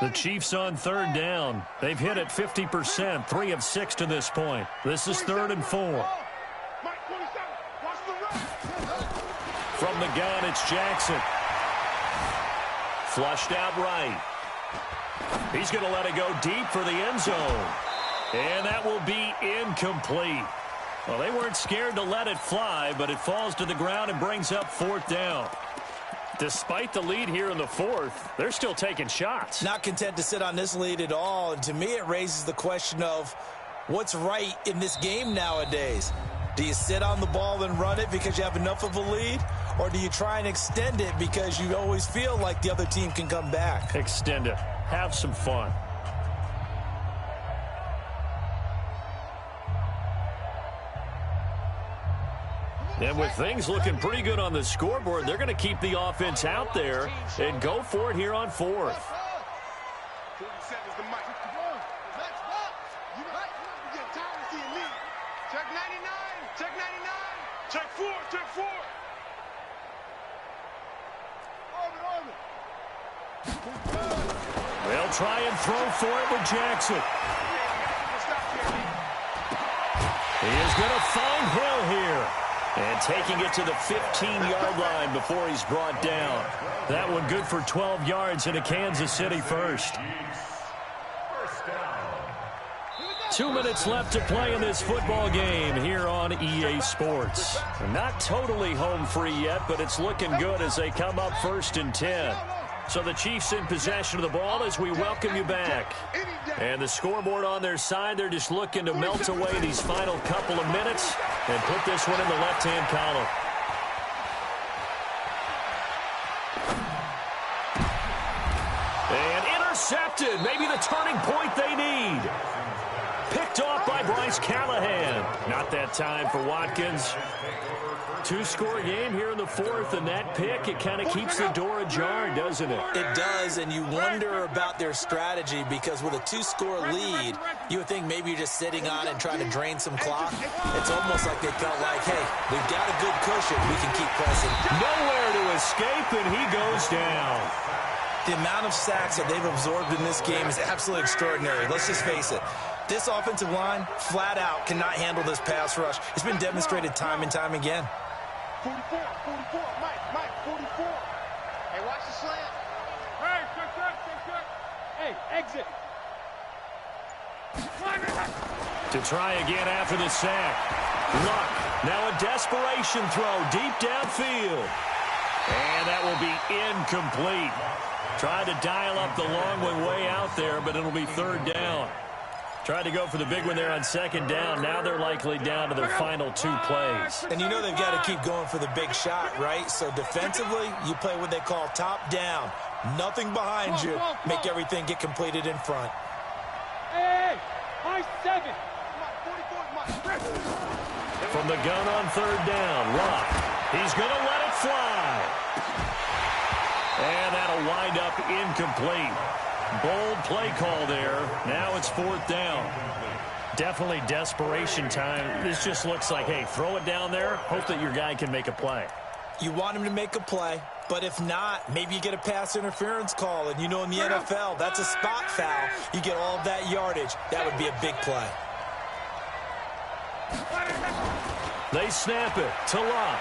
The Chiefs on third down. They've hit it 50%, 3 of 6 to this point. This is 3rd and 4. From the gun, it's Jackson. Flushed out right. He's going to let it go deep for the end zone. And that will be incomplete. Well, they weren't scared to let it fly, but it falls to the ground and brings up 4th down. Despite the lead here in the 4th, they're still taking shots. Not content to sit on this lead at all. And to me, it raises the question of what's right in this game nowadays. Do you sit on the ball and run it because you have enough of a lead? Or do you try and extend it because you always feel like the other team can come back? Extend it. Have some fun. And with things looking pretty good on the scoreboard, they're going to keep the offense out there and go for it here on 4th. Check 99. Check 99. Check 4. Check 4. They'll try and throw for it with Jackson. He is going to find Hill here. And taking it to the 15-yard line before he's brought down. That one good for 12 yards in a Kansas City first. 2 minutes left to play in this football game here on EA Sports. Not totally home free yet, but it's looking good as they come up 1st and 10. So the Chiefs in possession of the ball as we welcome you back. And the scoreboard on their side, they're just looking to melt away these final couple of minutes and put this one in the left-hand column. And intercepted. Maybe the turning point they need. Picked off by Bryce Callahan. Not that time for Watkins. 2-score game here in the 4th, and that pick, it kind of keeps the door ajar, doesn't it? It does, and you wonder about their strategy because with a 2-score lead, you would think maybe you're just sitting on it and trying to drain some clock. It's almost like they felt like, hey, we've got a good cushion. We can keep pressing. Nowhere to escape, and he goes down. The amount of sacks that they've absorbed in this game is absolutely extraordinary. Let's just face it. This offensive line, flat out, cannot handle this pass rush. It's been demonstrated time and time again. 44, Mike, 44. Hey, watch the slant. Hey, check. Hey, exit. To try again after the sack. Luck. Now a desperation throw deep downfield. And that will be incomplete. Tried to dial up the long one way out there, but it'll be 3rd down. Tried to go for the big one there on 2nd down. Now they're likely down to their final 2 plays. And you know they've got to keep going for the big shot, right? So defensively, you play what they call top down. Nothing behind you. Make everything get completed in front. Hey, high 7. From the gun on 3rd down, Luck. He's going to let it fly. And that'll wind up incomplete. Bold play call there. Now it's 4th down. Definitely desperation time. This just looks like, hey, throw it down there. Hope that your guy can make a play. You want him to make a play, but if not, maybe you get a pass interference call. And you know in the NFL, that's a spot foul. You get all of that yardage. That would be a big play. They snap it to Luck.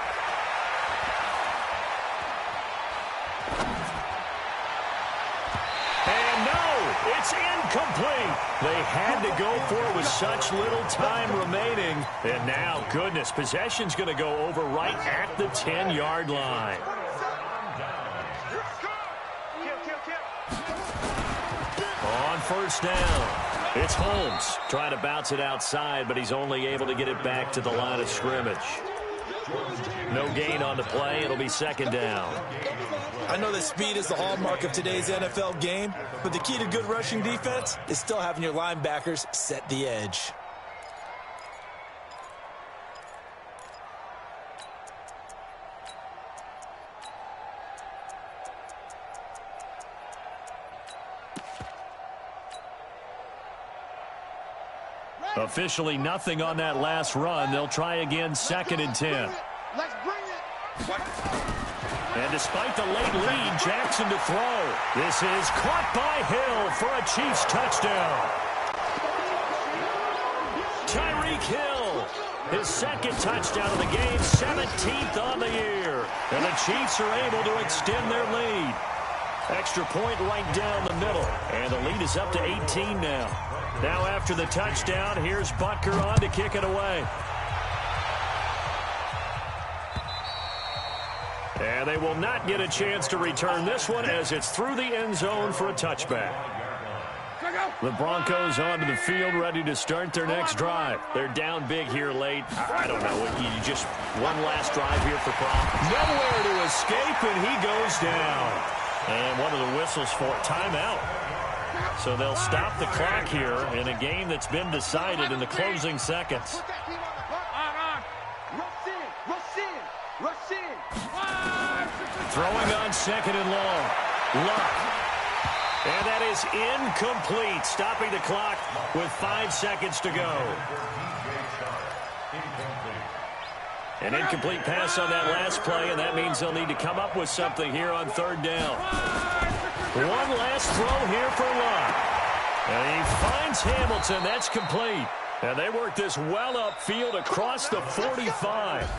It's incomplete. They had to go for it with such little time remaining. And now, goodness, possession's going to go over right at the 10-yard line. On first down. It's Holmes trying to bounce it outside, but he's only able to get it back to the line of scrimmage. No gain on the play. It'll be second down. I know that speed is the hallmark of today's NFL game, but the key to good rushing defense is still having your linebackers set the edge. Officially nothing on that last run. They'll try again, second and 10. Let's bring it. And despite the late lead, Jackson to throw. This is caught by Hill for a Chiefs touchdown. Tyreek Hill, his second touchdown of the game, 17th on the year. And the Chiefs are able to extend their lead. Extra point right down the middle. And the lead is up to 18 now. Now after the touchdown, here's Butker on to kick it away. And they will not get a chance to return this one as it's through the end zone for a touchback. The Broncos onto the field ready to start their next drive. They're down big here late. I don't know. You just one last drive here for Brock. Nowhere to escape, and he goes down. And one of the whistles for timeout. So they'll stop the clock here in a game that's been decided in the closing seconds. Throwing on second and long. Luck. And that is incomplete, stopping the clock with 5 seconds to go. An incomplete pass on that last play, and that means they'll need to come up with something here on third down. One last throw here for Luck. And he finds Hamilton. That's complete. And they work this well upfield across the 45.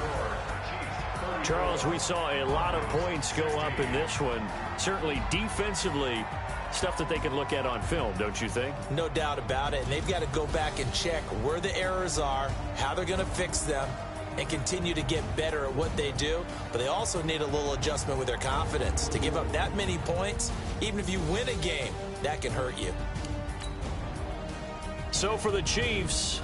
Charles, we saw a lot of points go up in this one. Certainly defensively, stuff that they can look at on film, don't you think? No doubt about it. And they've got to go back and check where the errors are, how they're going to fix them, and continue to get better at what they do. But they also need a little adjustment with their confidence. To give up that many points, even if you win a game, that can hurt you. So for the Chiefs,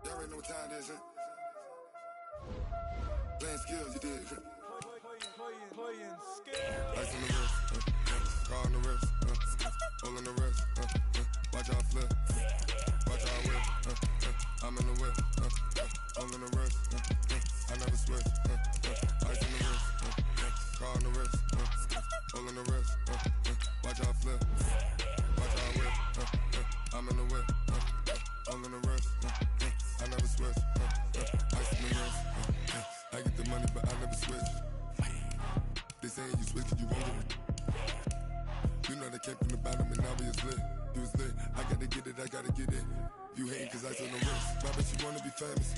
y'all already know what time it is, huh? Playing skills, you did. Playing skills. Ice on the wrist, car on the wrist, hole in the wrist, watch out flip, watch out whip, I'm in the whip, hole in the wrist, I never switch, ice on the wrist, car on the wrist, hole in the wrist, watch out flip, watch out whip, I'm in the whip, hole in the wrist, I never switch, ice on the wrist, I get the money but I never switch. They saying you switch, you won't get it. You know they came from the bottom and now we is lit. You was lit, I gotta get it, I gotta get it. You hating cause I on the wrist. My bitch, you wanna be famous,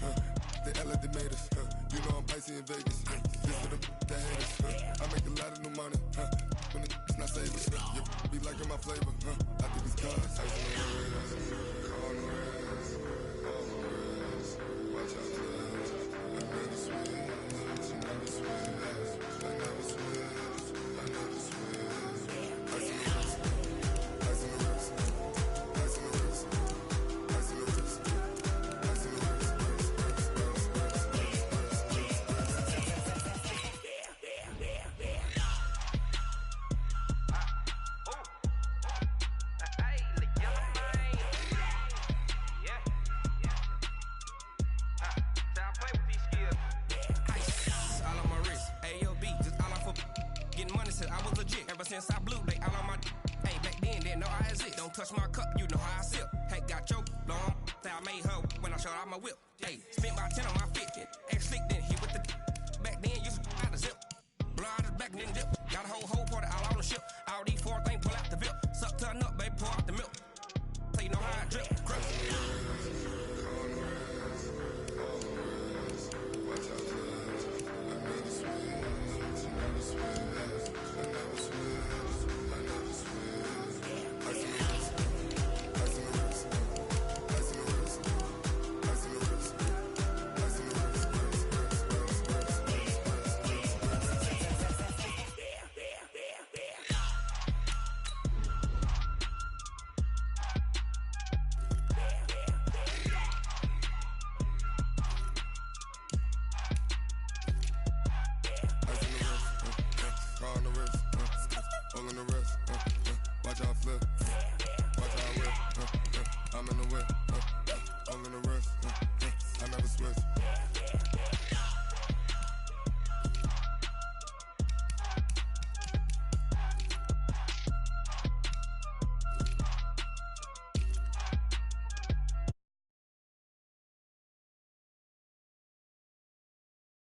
They Ella, they made us, You know I'm icy in Vegas, This for the haters, I make a lot of new money, When it's not savers, You be liking my flavor, I think it's cars. Ice on the wrist, on the wrist, on the wrist. Watch out, I never switch, I never switch, I never switch, I never switch. Ice on the wrist, ice on the wrist, ice on the wrist, ice on the wrist, ice on the wrist. Since I blew, they all on my hey, back then, didn't know I exist. Don't touch my cup, you know how I sip. Hey, got choked, long, that I made her when I showed out my whip. Hey, spent about 10 on my 50. Ex-slick, then hit with the back then, used to out the zip. Blow out his back, then dip. Got a whole party all on the ship. All these 4 things, pull out the VIP. Suck, turn up, baby, pour out the milk. So you know how I drip. Crush. in the whip, all in the wrist, I never switch.